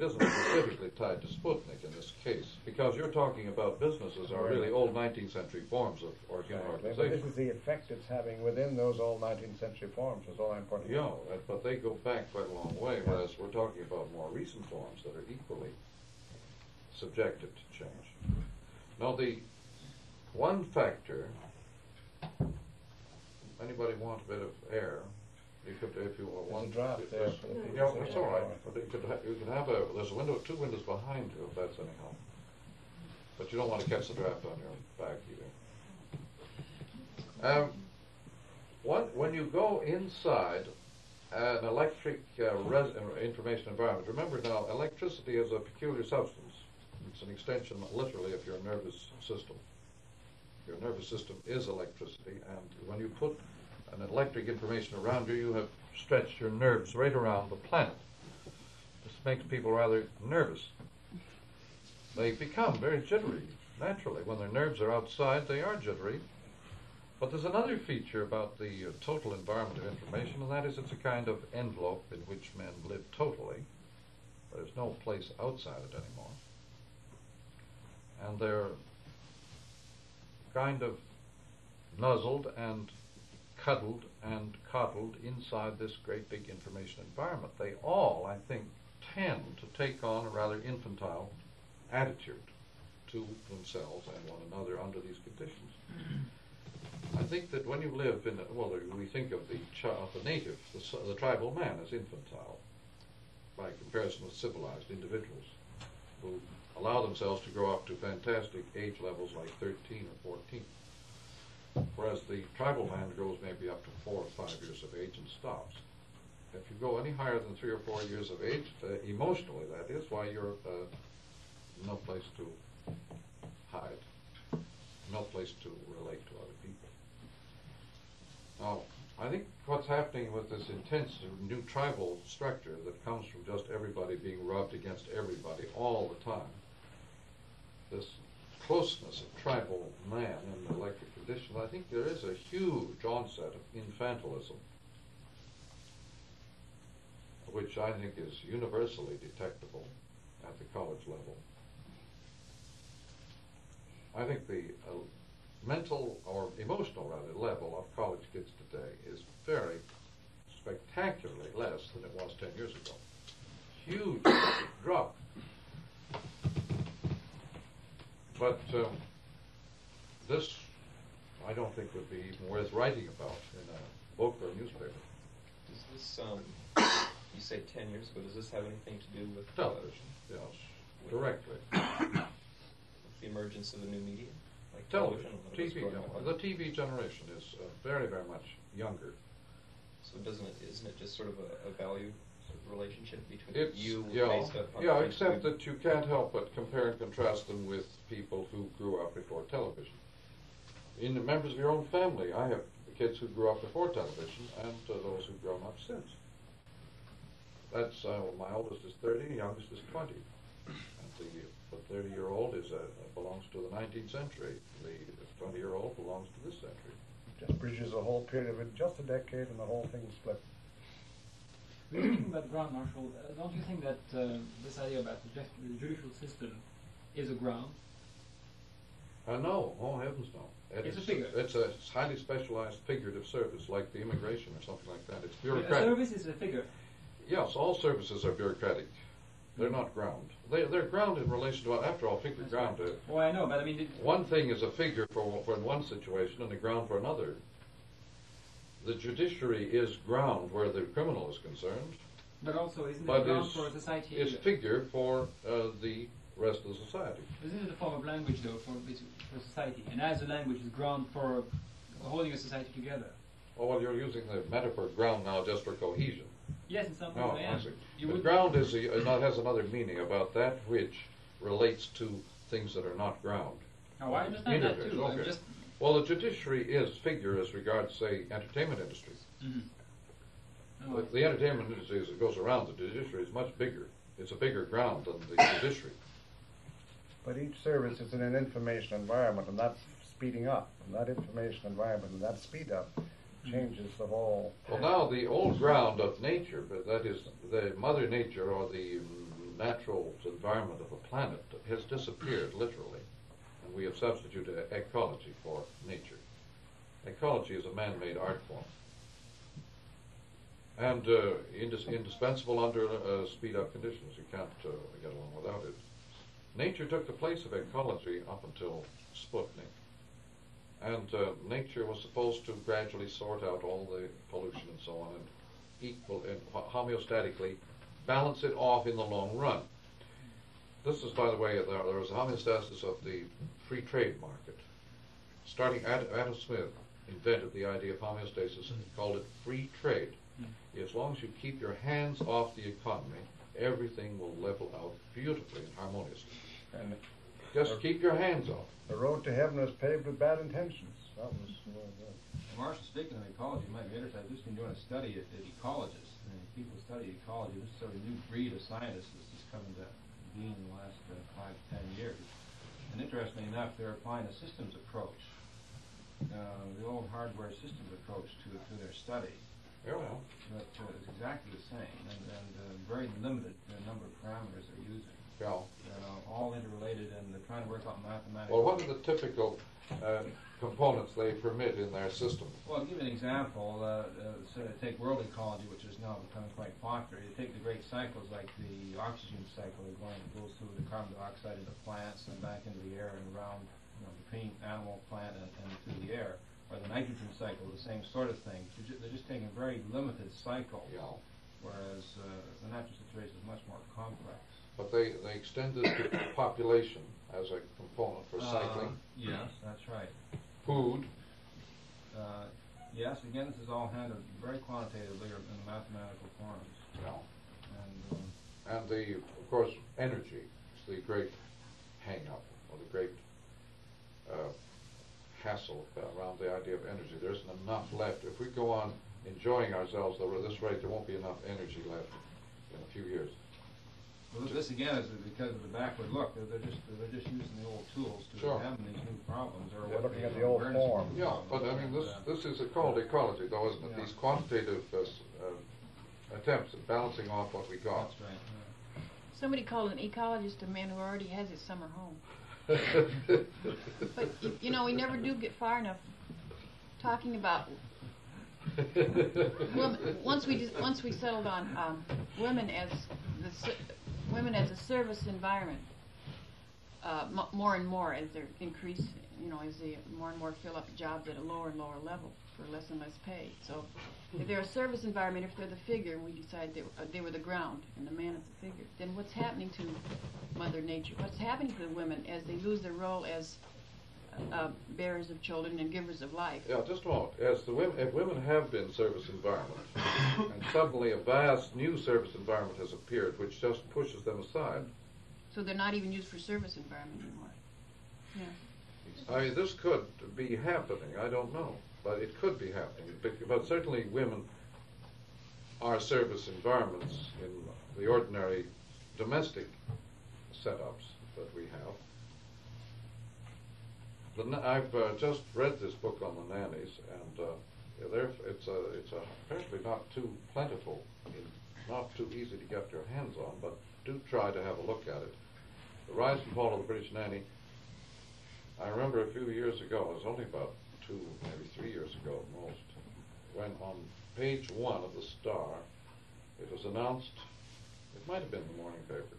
specifically tied to Sputnik in this case, because you're talking about businesses are really old 19th century forms of human organization. But this is the effect it's having within those old 19th century forms, is all I'm pointing out. Yeah, but they go back quite a long way, whereas we're talking about more recent forms that are equally subjected to change. Now, the one factor, anybody want a bit of air? You could, if you want. There's a draft there for the people. Yeah, that's all right. But you could have there's a window, two windows behind you, if that's any help. But you don't want to catch the draft on your back either. When you go inside an electric information environment, remember now, electricity is a peculiar substance. It's an extension, literally, of your nervous system. Your nervous system is electricity, and when you put an electric information around you, you have stretched your nerves right around the planet. This makes people rather nervous. They become very jittery, naturally. When their nerves are outside, they are jittery. But there's another feature about the total environment of information, and that is it's a kind of envelope in which men live totally. There's no place outside it anymore. And they're kind of nuzzled and cuddled and coddled inside this great big information environment. They all, I think, tend to take on a rather infantile attitude to themselves and one another under these conditions. I think that when you live in, we think of the native, the tribal man as infantile by comparison with civilized individuals who allow themselves to grow up to fantastic age levels like 13 or 14. Whereas the tribal man grows maybe up to 4 or 5 years of age and stops. If you go any higher than 3 or 4 years of age, emotionally that is, why you're no place to hide, no place to relate to other people. Now, I think what's happening with this intense new tribal structure that comes from just everybody being rubbed against everybody all the time, this closeness of tribal man in the electric conditions, I think there is a huge onset of infantilism, which I think is universally detectable at the college level. I think the mental or emotional, rather, level of college kids today is very spectacularly less than it was 10 years ago. Huge drop. But this, I don't think, would be even worth writing about book or newspaper. Does this, you say 10 years ago, does this have anything to do with Television, yes, directly. the emergence of a new medium? Like Television, what's TV. going on? The TV generation is very, very much younger. So isn't it just sort of a value relationship between It's, you yeah, based on yeah, things except you- that you can't help but compare and contrast them with people who grew up before television. In the members of your own family, I have kids who grew up before television and those who've grown up since. That's my oldest is 30, youngest is 20. And the 30-year-old belongs to the 19th century. The 20-year-old belongs to this century. Just bridges a whole period of it, just a decade, and the whole thing split. When you're talking about ground, Marshall, don't you think that this idea about the judicial system is a ground? No, oh heavens no. It's a figure. It's a highly specialized figurative service, like the immigration or something like that. It's A bureaucratic. service is a figure. Yes, all services are bureaucratic. They're not ground. They're ground in relation to, after all, figure ground. Well, I know, but I mean... One thing is a figure for one situation and a ground for another. The judiciary is ground where the criminal is concerned. But also, isn't it ground for society? Is figure for the rest of the society. Isn't it a form of language, though, for society? And as a language is ground for holding a society together. Oh, well, you're using the metaphor ground now just for cohesion. Yes, in some ways No, I am. I see. The ground has another meaning about that which relates to things that are not ground. Oh, I understand that too. Okay. Well, the judiciary is figure as regards, say, entertainment industries. Mm-hmm. The entertainment industry, as it goes around, the judiciary is much bigger. It's a bigger ground than the judiciary. But each service is in an information environment, and that's speeding up. And that information environment and that speed up changes the whole... Well, now the old ground of nature, but that is the Mother Nature or the natural environment of a planet, has disappeared, literally. And we have substituted ecology for nature. Ecology is a man-made art form. And indispensable under speed-up conditions. You can't get along without it. Nature took the place of ecology up until Sputnik. And nature was supposed to gradually sort out all the pollution and so on and equal and homeostatically balance it off in the long run. This is, by the way, there was a homeostasis of the free trade market. Starting, Adam Smith invented the idea of homeostasis and he called it free trade. As long as you keep your hands off the economy, everything will level out beautifully and harmoniously. And just keep your hands off. The road to heaven is paved with bad intentions. That was Marshall, speaking of ecology, you might be interested. I've just been doing a study at ecologists, and people study ecology. This sort of new breed of scientists that's just come into being in the last 5 to 10 years. And interestingly enough, they're applying a systems approach, the old hardware systems approach to their study. Yeah, well. But it's exactly the same, and very limited the number of parameters they're using. Yeah. All interrelated, and they're trying to work out mathematics. Well, what are the typical components they permit in their system? Well, I'll give you an example. So take world ecology, which is now becoming quite popular. You take the great cycles like the oxygen cycle, that goes through the carbon dioxide into plants and back into the air and around, between animal, plant, and through the air. Or the nitrogen cycle, the same sort of thing. They're just taking very limited cycles, whereas the natural situation is much more complex. But they extended the population as a component for cycling. Yes, that's right. Food. Yes, again, this is all handled very quantitatively or in mathematical forms. Yeah. And of course, energy is the great hang-up, or the great hassle around the idea of energy. There isn't enough left. If we go on enjoying ourselves at this rate, there won't be enough energy left in a few years. Well, this again is because of the backward look. They're just using the old tools to examine these new problems. Or they're looking at the old form. Yeah, but I mean, this is called ecology, though, isn't it? Yeah. These quantitative attempts at balancing off what we got. That's right. Yeah. Somebody called an ecologist a man who already has his summer home. But we never do get far enough talking about women. Once we settled on women as a service environment, more and more as they increase, as they more and more fill up jobs at a lower and lower level. for less and less pay. So if they're a service environment, if they're the figure, we decide they were the ground and the man is the figure, then what's happening to Mother Nature? What's happening to the women as they lose their role as bearers of children and givers of life? Yeah, just a moment. If women have been service environment, and suddenly a vast new service environment has appeared which just pushes them aside. So they're not even used for service environment anymore. Yeah. I mean, this could be happening. I don't know, but it could be happening. But certainly women are service environments in the ordinary domestic setups that we have. I've just read this book on the nannies, and it's apparently not too plentiful, not too easy to get your hands on, but do try to have a look at it. The Rise and Fall of the British Nanny. I remember a few years ago, it was only about 2, maybe 3 years ago at most, when on page 1 of the Star, it was announced, it might have been the morning paper,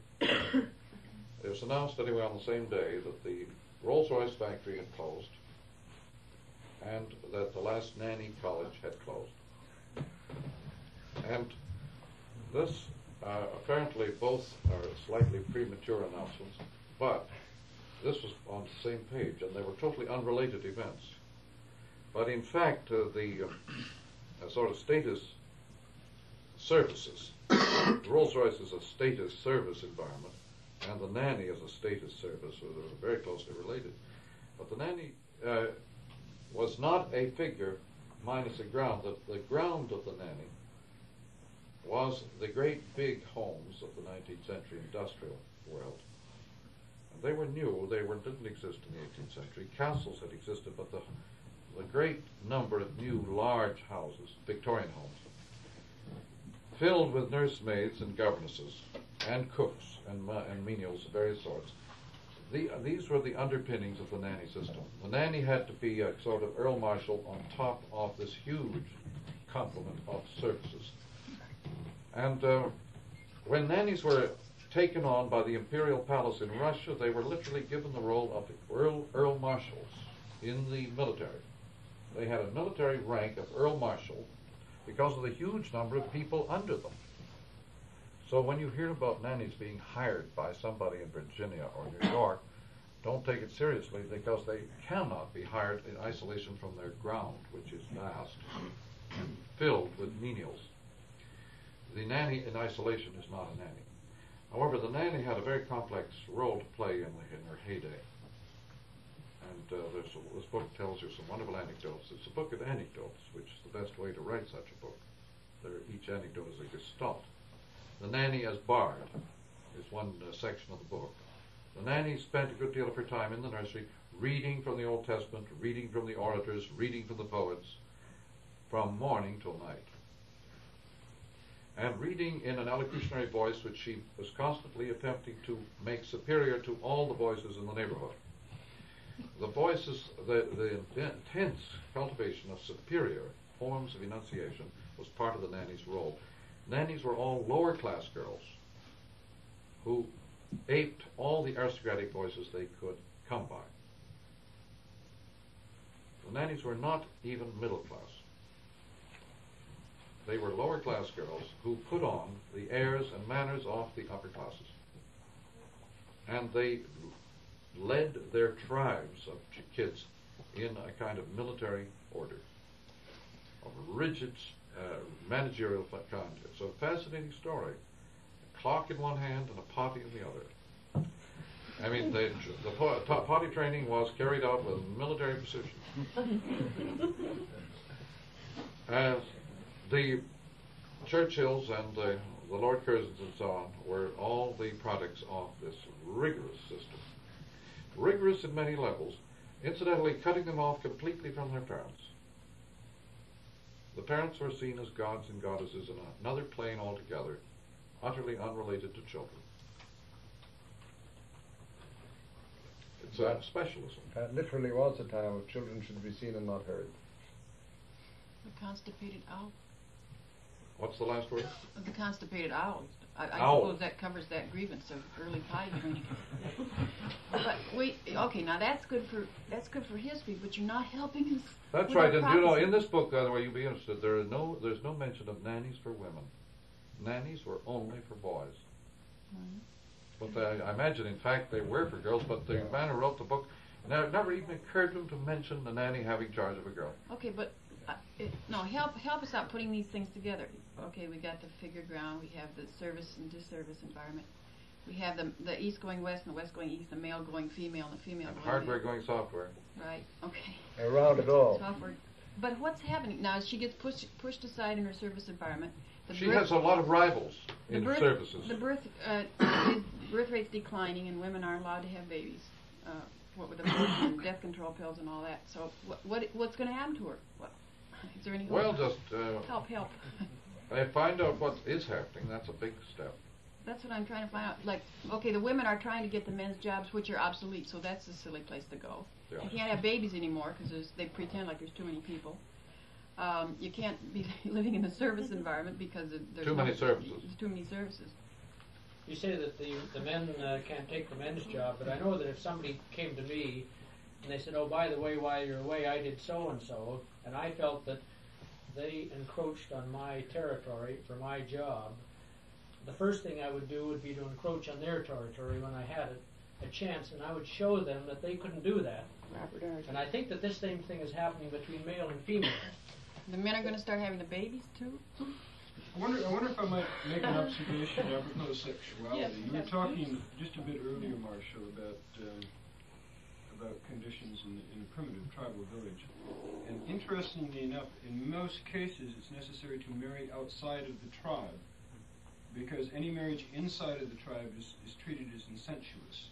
it was announced anyway on the same day that the Rolls Royce factory had closed and that the last nanny college had closed. And this, apparently both are slightly premature announcements, but this was on the same page, and they were totally unrelated events. But in fact, the sort of status services, Rolls-Royce is a status service environment, and the nanny is a status service, so they're very closely related. But the nanny was not a figure minus a ground. The ground of the nanny was the great big homes of the 19th century industrial world. They were new. They didn't exist in the 18th century. Castles had existed, but the great number of new large houses, Victorian homes, filled with nursemaids and governesses and cooks and menials of various sorts. These were the underpinnings of the nanny system. The nanny had to be a sort of Earl Marshal on top of this huge complement of services. And when nannies were taken on by the imperial palace in Russia, they were literally given the role of the Earl Marshals in the military. They had a military rank of Earl Marshal because of the huge number of people under them. So when you hear about nannies being hired by somebody in Virginia or New York, don't take it seriously, because they cannot be hired in isolation from their ground, which is vast and filled with menials. The nanny in isolation is not a nanny. However, the nanny had a very complex role to play in her heyday. And this book tells you some wonderful anecdotes. It's a book of anecdotes, which is the best way to write such a book. Each anecdote is a gestalt. The nanny as bard is one section of the book. The nanny spent a good deal of her time in the nursery reading from the Old Testament, reading from the orators, reading from the poets, from morning till night. And reading in an elocutionary voice which she was constantly attempting to make superior to all the voices in the neighborhood. The voices, the intense cultivation of superior forms of enunciation was part of the nanny's role. Nannies were all lower class girls who aped all the aristocratic voices they could come by. The nannies were not even middle class. They were lower class girls who put on the airs and manners of the upper classes. And they led their tribes of kids in a kind of military order, of rigid managerial kind. It's a fascinating story. A clock in one hand and a potty in the other. I mean, the potty training was carried out with military precision. The Churchills and the Lord Curzons and so on were all the products of this rigorous system. Rigorous in many levels, incidentally cutting them off completely from their parents. The parents were seen as gods and goddesses in another plane altogether, utterly unrelated to children. It's a specialism. That literally was a time of children should be seen and not heard. The constipated owl. What's the last word? The constipated owls. I Owl. suppose that covers that grievance of early potty training. But okay, now that's good for history, but you're not helping us. That's with right, our and you know, prophecy. in this book, by the way, you'll be interested, there's no mention of nannies for women. Nannies were only for boys. But I imagine, in fact, they were for girls, but the man who wrote the book, it never even occurred to him to mention the nanny having charge of a girl. Okay, but no, help us out putting these things together. Okay, we got the figure ground, we have the service and disservice environment. We have the east going west and the west going east, the male going female and the female And going hardware male. going software. Right, okay. Around it all. Software. But what's happening now is she gets pushed aside in her service environment. She has a lot of rivals in services. The birth rate's declining, and women aren't allowed to have babies. What with abortion and death control pills and all that. So what's going to happen to her? Is there any hope? Well, just help. Find out what is happening. That's a big step. That's what I'm trying to find out. Like, okay, the women are trying to get the men's jobs, which are obsolete, so that's a silly place to go. Yeah. You can't have babies anymore because they pretend like there's too many people. You can't be living in a service environment because there's too many services. There's too many services. You say that the men can't take the men's job, but I know that if somebody came to me and they said, oh, by the way, while you're away, I did so-and-so, and I felt that they encroached on my territory for my job, the first thing I would do would be to encroach on their territory when I had a chance, and I would show them that they couldn't do that. And I think that this same thing is happening between male and female. The men are going to start having the babies, too? I wonder if I might make an observation about homosexuality. Yes, You were talking just a bit earlier, Marshall, about conditions in a primitive tribal village. And interestingly enough, in most cases, it's necessary to marry outside of the tribe, because any marriage inside of the tribe is treated as incestuous.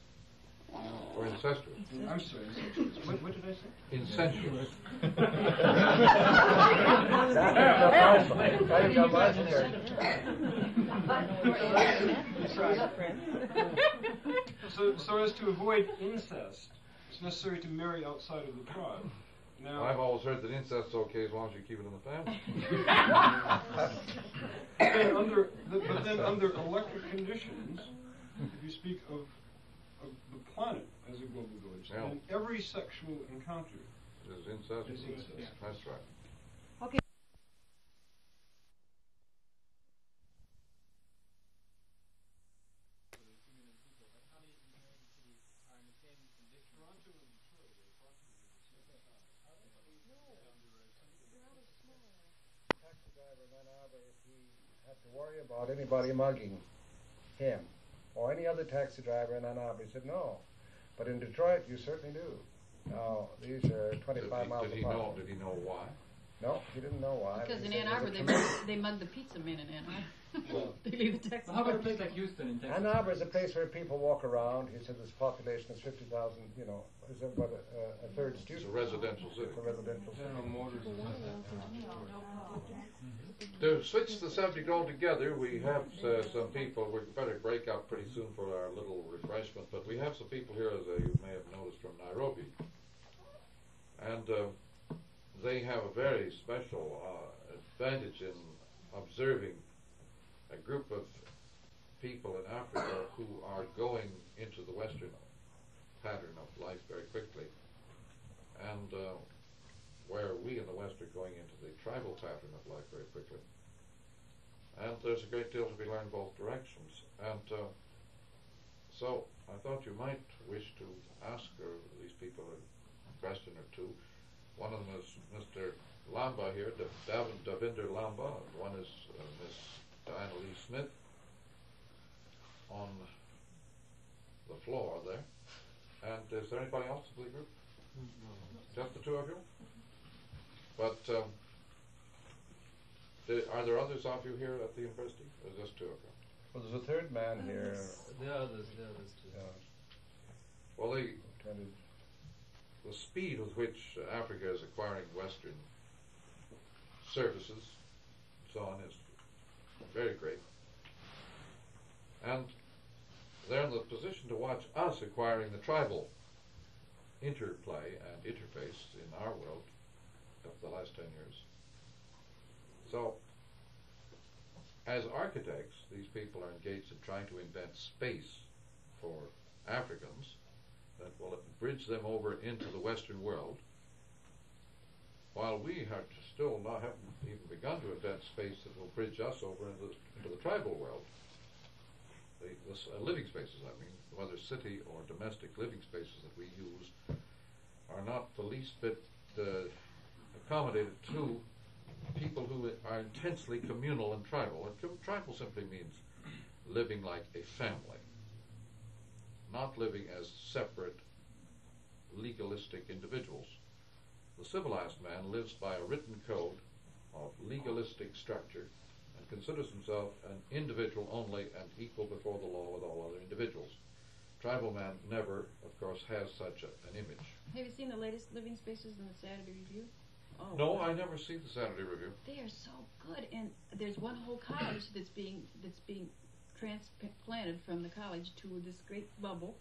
Or incestuous. I'm sorry, incestuous. What did I say? Incestuous. So as to avoid incest, it's necessary to marry outside of the tribe. Now, I've always heard that incest's okay as long as you keep it in the family. but then under electric conditions, if you speak of the planet as a global village, then every sexual encounter is incest. Yeah. That's right. Okay. Have to worry about anybody mugging him or any other taxi driver in Ann Arbor. He said no, but in Detroit you certainly do. Now these are 25 miles apart. Did he know why? No, he didn't know why. Because in Ann Arbor they mug the pizza men in Ann Arbor. They leave the taxi. How about a place like Houston in Texas? Ann Arbor is a place where people walk around. He said this population is 50,000. You know, is about a third student. It's a residential city. It's a residential city. General Motors. To switch the subject altogether, we have some people. We better break up pretty soon for our little refreshment. But we have some people here, as you may have noticed, from Nairobi, and they have a very special advantage in observing a group of people in Africa who are going into the Western pattern of life very quickly, and where we in the West are going into the tribal pattern of life very quickly. And there's a great deal to be learned both directions. And so I thought you might wish to ask these people a question or two. One of them is Mr. Lamba here, Davinder Lamba. One is Miss Diana Lee Smith on the floor there. And is there anybody else in the group? No. Just the two of you? But are there others of you here at the university, or just two of you? Well, there's a third man here. There are others too. Yeah. Well, the speed with which Africa is acquiring Western services and so on is very great. And they're in the position to watch us acquiring the tribal interplay and interface in our world of the last 10 years. So as architects, these people are engaged in trying to invent space for Africans that will bridge them over into the Western world, while we have still haven't even begun to invent space that will bridge us over into the tribal world. The living spaces, I mean, whether city or domestic living spaces that we use, are not the least bit accommodated to people who are intensely communal and tribal. And tribal simply means living like a family, not living as separate, legalistic individuals. The civilized man lives by a written code of legalistic structure and considers himself an individual only and equal before the law with all other individuals. Tribal man never, of course, has such an image. Have you seen the latest living spaces in the Saturday Review? Oh, no, I never see the Saturday Review. They are so good, and there's one whole college that's being transplanted from the college to this great bubble,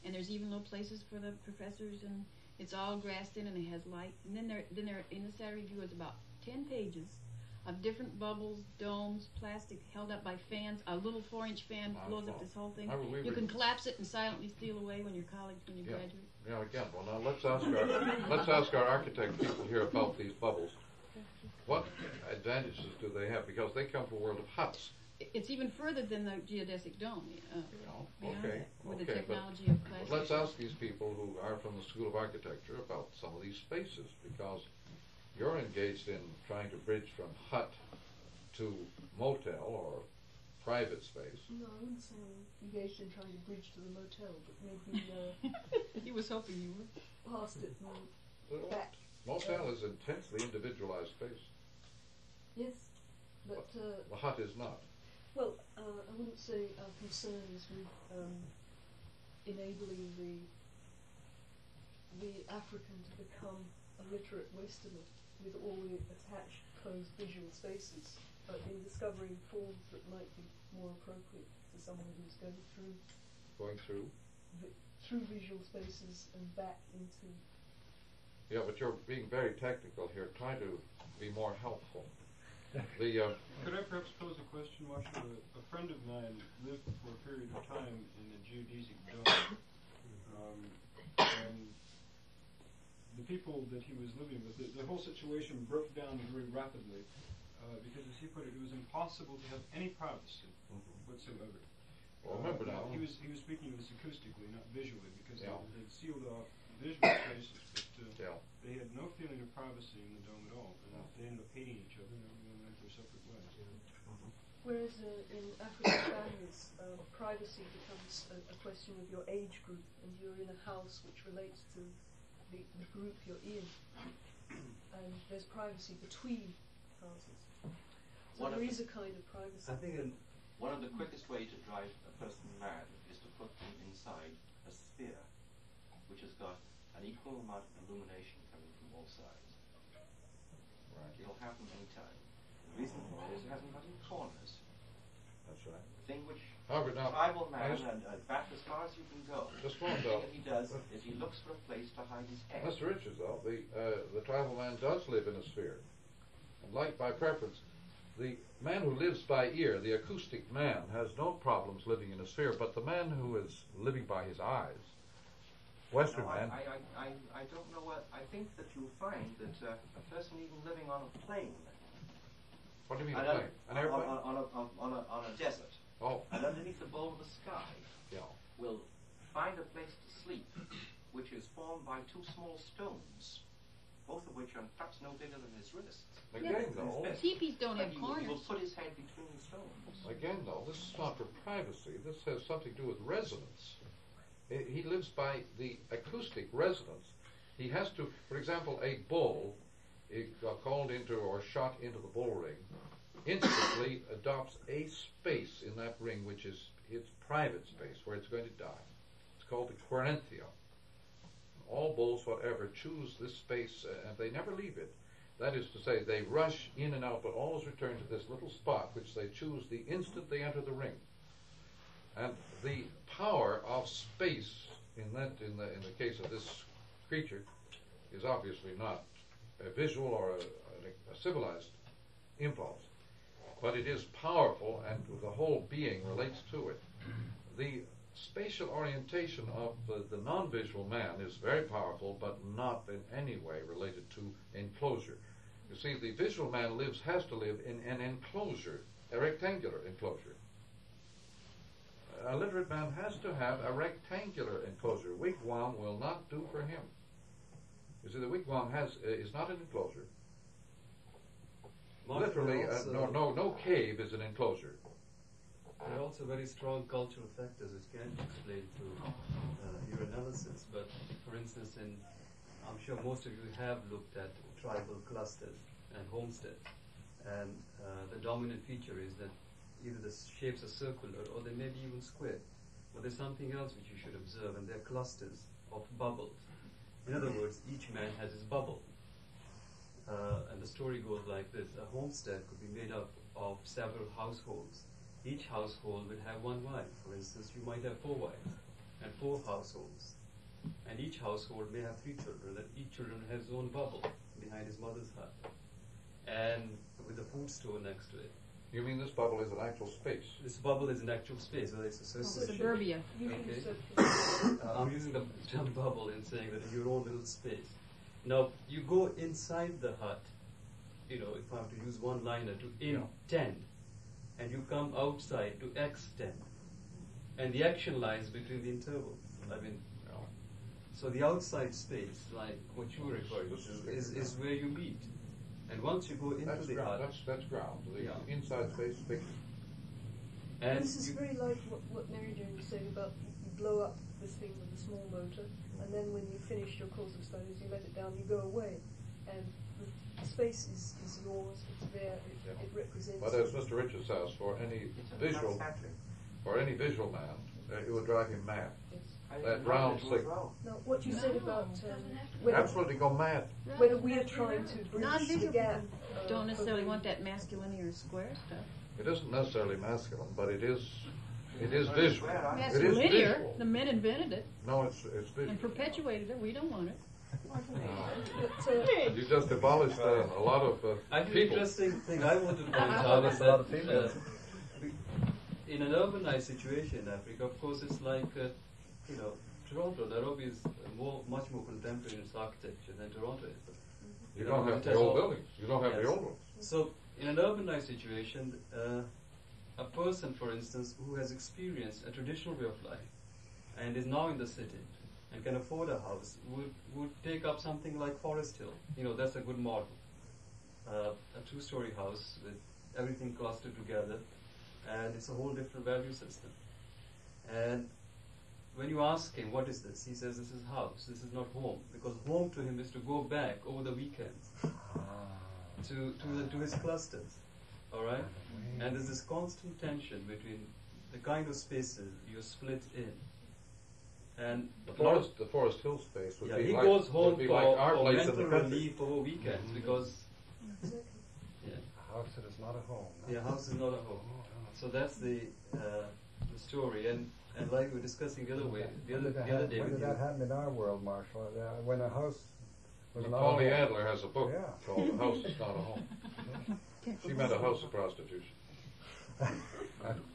and there's even little places for the professors, and it's all grassed in, and it has light. And then there in the Saturday Review is about 10 pages of different bubbles, domes, plastic held up by fans. A little 4-inch fan blows up this whole thing. You can collapse it and silently steal away when you graduate. Yeah, again. Well, now let's ask our architect people here about these bubbles. What advantages do they have? Because they come from a world of huts. It's even further than the geodesic dome. With the technology okay. of plastic. Let's ask these people who are from the School of Architecture about some of these spaces, because you're engaged in trying to bridge from hut to motel or private space. No, I wouldn't say I'm engaged in trying to bridge to the motel, but maybe he was hoping you were. Past it and back. Motel is intensely individualized space. Yes, but the hut is not. Well, I wouldn't say our concern is with enabling the African to become a literate Westerner with all the attached closed visual spaces, but in discovering forms that might be more appropriate to someone who's going through visual spaces and back into. Yeah, but you're being very technical here. Try to be more helpful. Could I perhaps pose a question, Marshall? A friend of mine lived for a period of time in the geodesic dome, and the people that he was living with, the whole situation broke down very rapidly because, as he put it, it was impossible to have any privacy whatsoever. Well, remember now, he was speaking of this acoustically, not visually, because they'd sealed off visual spaces, but they had no feeling of privacy in the dome at all, and they ended up hating each other and everyone went their separate ways. Whereas in African families, privacy becomes a question of your age group, and you're in a house which relates to the group you're in, and there's privacy between houses. So there is a kind of privacy. I think one of the quickest way to drive a person mad is to put them inside a sphere which has got an equal amount of illumination coming from all sides. Right. It'll happen any time. The reason for it is it hasn't got any corners. That's right. The thing which now, tribal man and back as far as you can go. Just one, the thing that he does is he looks for a place to hide his head. Mr. Richards, though, the tribal man does live in a sphere. And like by preference, the man who lives by ear, the acoustic man, has no problems living in a sphere, but the man who is living by his eyes, Western man. I don't know what. I think that you'll find that a person even living on a plane. What do you mean a plane? An airplane? On a desert. Oh. And underneath the bowl of the sky. Will find a place to sleep, which is formed by two small stones, both of which are perhaps no bigger than his wrists. Again, though, teepees don't have corners. He will put his head between the stones. Again, though, this is not for privacy. This has something to do with resonance. He lives by the acoustic resonance. He has to, for example, a bull called into or shot into the bull ring instantly adopts a space in that ring which is its private space where it's going to die. It's called the querentia. All bulls, whatever, choose this space and they never leave it. That is to say, they rush in and out, but always return to this little spot which they choose the instant they enter the ring. And the power of space in the case of this creature is obviously not a visual or a civilized impulse. but it is powerful, and the whole being relates to it. The spatial orientation of the non-visual man is very powerful, but not in any way related to enclosure. You see, the visual man has to live in an enclosure, a rectangular enclosure. A literate man has to have a rectangular enclosure. Wigwam will not do for him. You see, the wigwam is not an enclosure. Literally, no cave is an enclosure. There are also very strong cultural factors which can't explain through your analysis. But for instance, I'm sure most of you have looked at tribal clusters and homesteads, and the dominant feature is that either the shapes are circular or they may be even square. But there's something else which you should observe, and they're clusters of bubbles. In other words, each man has his bubble. And the story goes like this. A homestead could be made up of several households. Each household will have one wife. For instance, you might have 4 wives and 4 households. And each household may have 3 children, and each children has his own bubble behind his mother's hut. And with a food store next to it. You mean this bubble is an actual space? This bubble is an actual space, whether it's association. Suburbia. Okay. I'm using the term bubble in saying that your own little space. Now, you go inside the hut, if I have to use one-liner, to intend, and you come outside to extend. And the action lies between the intervals. So the outside space, like what you were referring to, is where you meet. And once you go into the hut... That's ground. The inside space is fixed. And this is very like what Mary Jane was saying about you blow up this thing with a small motor, and then when you finish your course of studies, you let it down, you go away. And the space is yours, it's there, it represents... But as Mr. Richards says, for any visual man, it would drive him mad. Yes. That ground signal. Now, what you said about... absolutely go mad. Whether we are trying to bridge the gap... don't necessarily want that masculine square stuff. It isn't necessarily masculine, but it is visual. It is linear. Visual. The men invented it. No, it's visual. And perpetuated it. We don't want it. You just abolished a lot of The people. interesting thing I want to point out is that in an urbanized situation in Africa, of course, it's like, Toronto. Nairobi is much more contemporary in its architecture than Toronto is. You don't have the old buildings. You don't have the old ones. So, in an urbanized situation, a person, for instance, who has experienced a traditional way of life and is now in the city and can afford a house would take up something like Forest Hill. That's a good model. A 2-story house with everything clustered together, and it's a whole different value system. And when you ask him, what is this? He says, this is house, this is not home. Because home to him is to go back over the weekends to his clusters. All right? And there's this constant tension between the kind of spaces you're split in. And the Forest Hill space would be he like, goes home for mental relief over weekends because a house that is not a home. Yeah, a house is not a home. So that's the story. And like we were discussing the other day When did that happen in our world, Marshall? When a house was not a home. Polly Adler has a book called "The House Is Not a Home." She meant a house of prostitution.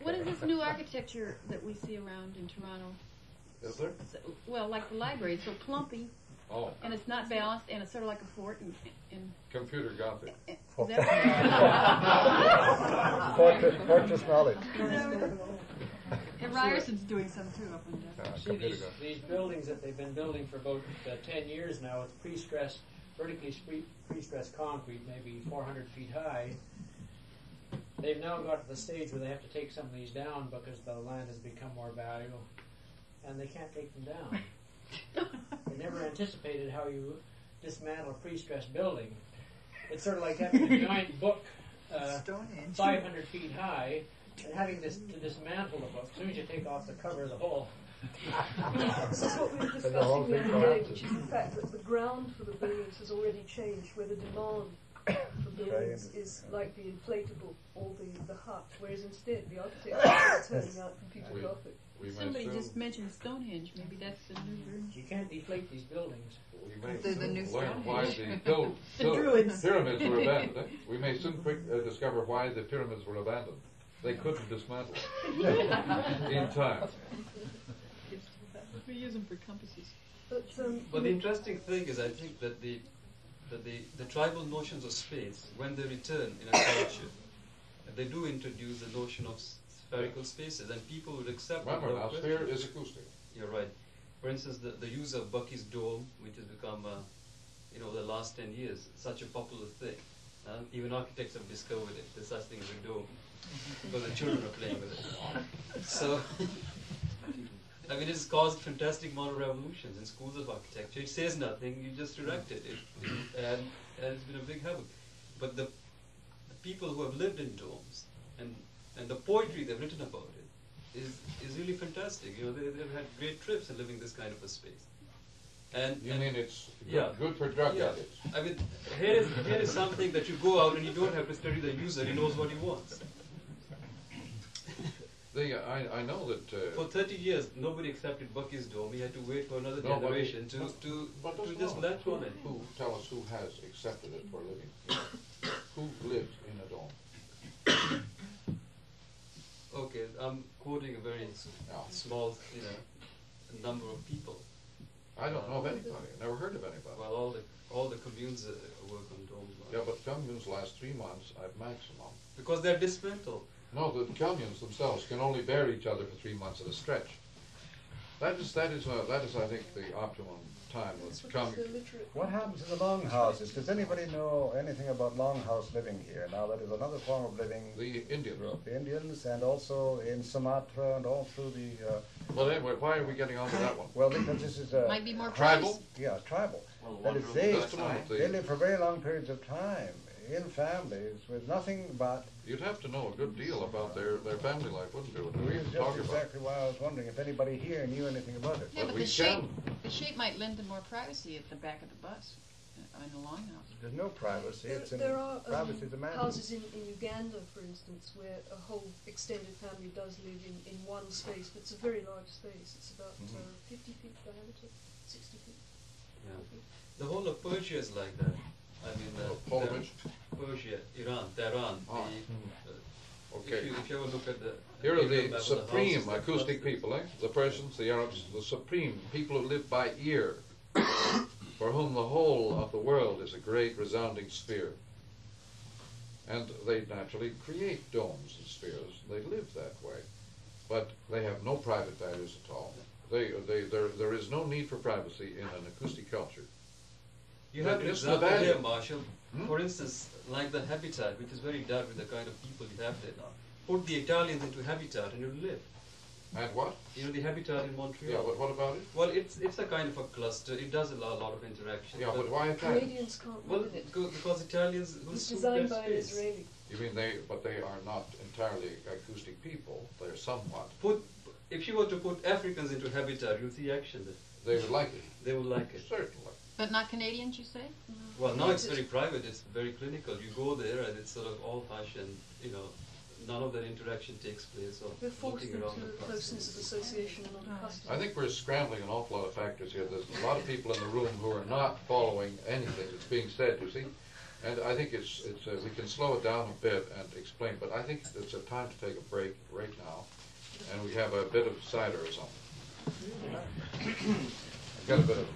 What is this new architecture that we see around in Toronto? Is there? Well, like the library, it's so clumpy. Oh. And it's not balanced, and it's sort of like a fort. And Computer Gothic. Is that Fortress knowledge. And Ryerson's doing some too up and down. See, these buildings that they've been building for about 10 years now with pre-stressed, vertically pre-stressed concrete, maybe 400 feet high, they've now got to the stage where they have to take some of these down because the land has become more valuable, and they can't take them down. They never anticipated how you dismantle a pre-stressed building. It's sort of like having a giant book 500 feet high and having to dismantle the book as soon as you take off the cover of the whole. This is what we were discussing the other day, which is the fact that the ground for the buildings has already changed, where the demand for buildings is like the inflatable or the hut, whereas instead the architecture is turning out Computer Gothic. Somebody just mentioned Stonehenge. Maybe that's the new version. You can't deflate these buildings. We may The new soon learn why Stonehenge. the Druids. pyramids were abandoned. We may soon discover why the pyramids were abandoned. They couldn't dismantle in time. We use them for compasses. But the interesting thing is, I think that the tribal notions of space, when they return in a culture, they do introduce the notion of spherical spaces, and people would accept. Remember, now sphere is acoustic. You're right. For instance, the use of Bucky's dome, which has become, the last 10 years, such a popular thing. Even architects have discovered it. There's such thing as a dome, because the children are playing with it. So, I mean, it's caused fantastic amount of revolutions in schools of architecture. It says nothing, you just erect it, and it's been a big havoc. But the people who have lived in domes, and the poetry they've written about it, is really fantastic. They've had great trips in living this kind of a space. And you mean it's good for drug addicts? I mean, here is something that you go out and you don't have to study the user. He knows what he wants. I know that for 30 years nobody accepted Bucky's dome. He had to wait for another generation to just latch on it. Tell us who has accepted it for living. Who lives in a dome? Okay, I'm quoting a very small, number of people. I don't know of anybody. I've never heard of anybody. Well, all the communes work on domes. Yeah, but communes last 3 months at maximum. Because they're dismantled. No, the communes themselves can only bear each other for 3 months at a stretch. That is, I think, the optimum time of commune. What happens to the longhouses? Does anybody know anything about longhouse living here? Now, that is another form of living. The Indians. The Indians, and also in Sumatra and all through the. Well, anyway, why are we getting on to that one? Well, because this is might be more tribal. Yeah, tribal. Well, that is, they live for very long periods of time in families with nothing but. You'd have to know a good deal about their family life, wouldn't you? That's just exactly why I was wondering if anybody here knew anything about it. Yeah, but the shape might lend to more privacy at the back of the bus in the longhouse. There's no privacy. There are privacy demanded. houses in Uganda, for instance, where a whole extended family does live in one space, but it's a very large space. It's about 50 feet diameter, 60 feet. Yeah. The whole of Persia is like that. I mean, Persia, Iran, Tehran. Okay. If you ever look at the here are the supreme acoustic people, the Persians, the Arabs, the supreme people who live by ear, for whom the whole of the world is a great resounding sphere. And they naturally create domes and spheres. They live that way, but they have no private values at all. There is no need for privacy in an acoustic culture. You have an example here, Marshall. For instance, like the habitat, which is very dealt with the kind of people you have there now. Put the Italians into habitat and you'll live. And what? The habitat in Montreal. Yeah, but what about it? Well, it's a kind of a cluster. It does allow a lot of interaction. Yeah, but why Italians? Canadians can't live in it. Because Italians will It's suit designed their by an space. Israeli. You mean but they are not entirely acoustic people. They're somewhat. If you were to put Africans into habitat, you'll see action there. They would like it. They would like it. Certainly. But not Canadians, you say? Well, now it's very private. It's very clinical. You go there and it's sort of all hush and, none of that interaction takes place. We're forced into a closeness of association and not custom. I think we're scrambling an awful lot of factors here. There's a lot of people in the room who are not following anything that's being said, you see. And I think we can slow it down a bit and explain. But I think it's a time to take a break right now. And we have a bit of cider or something. I've got a bit of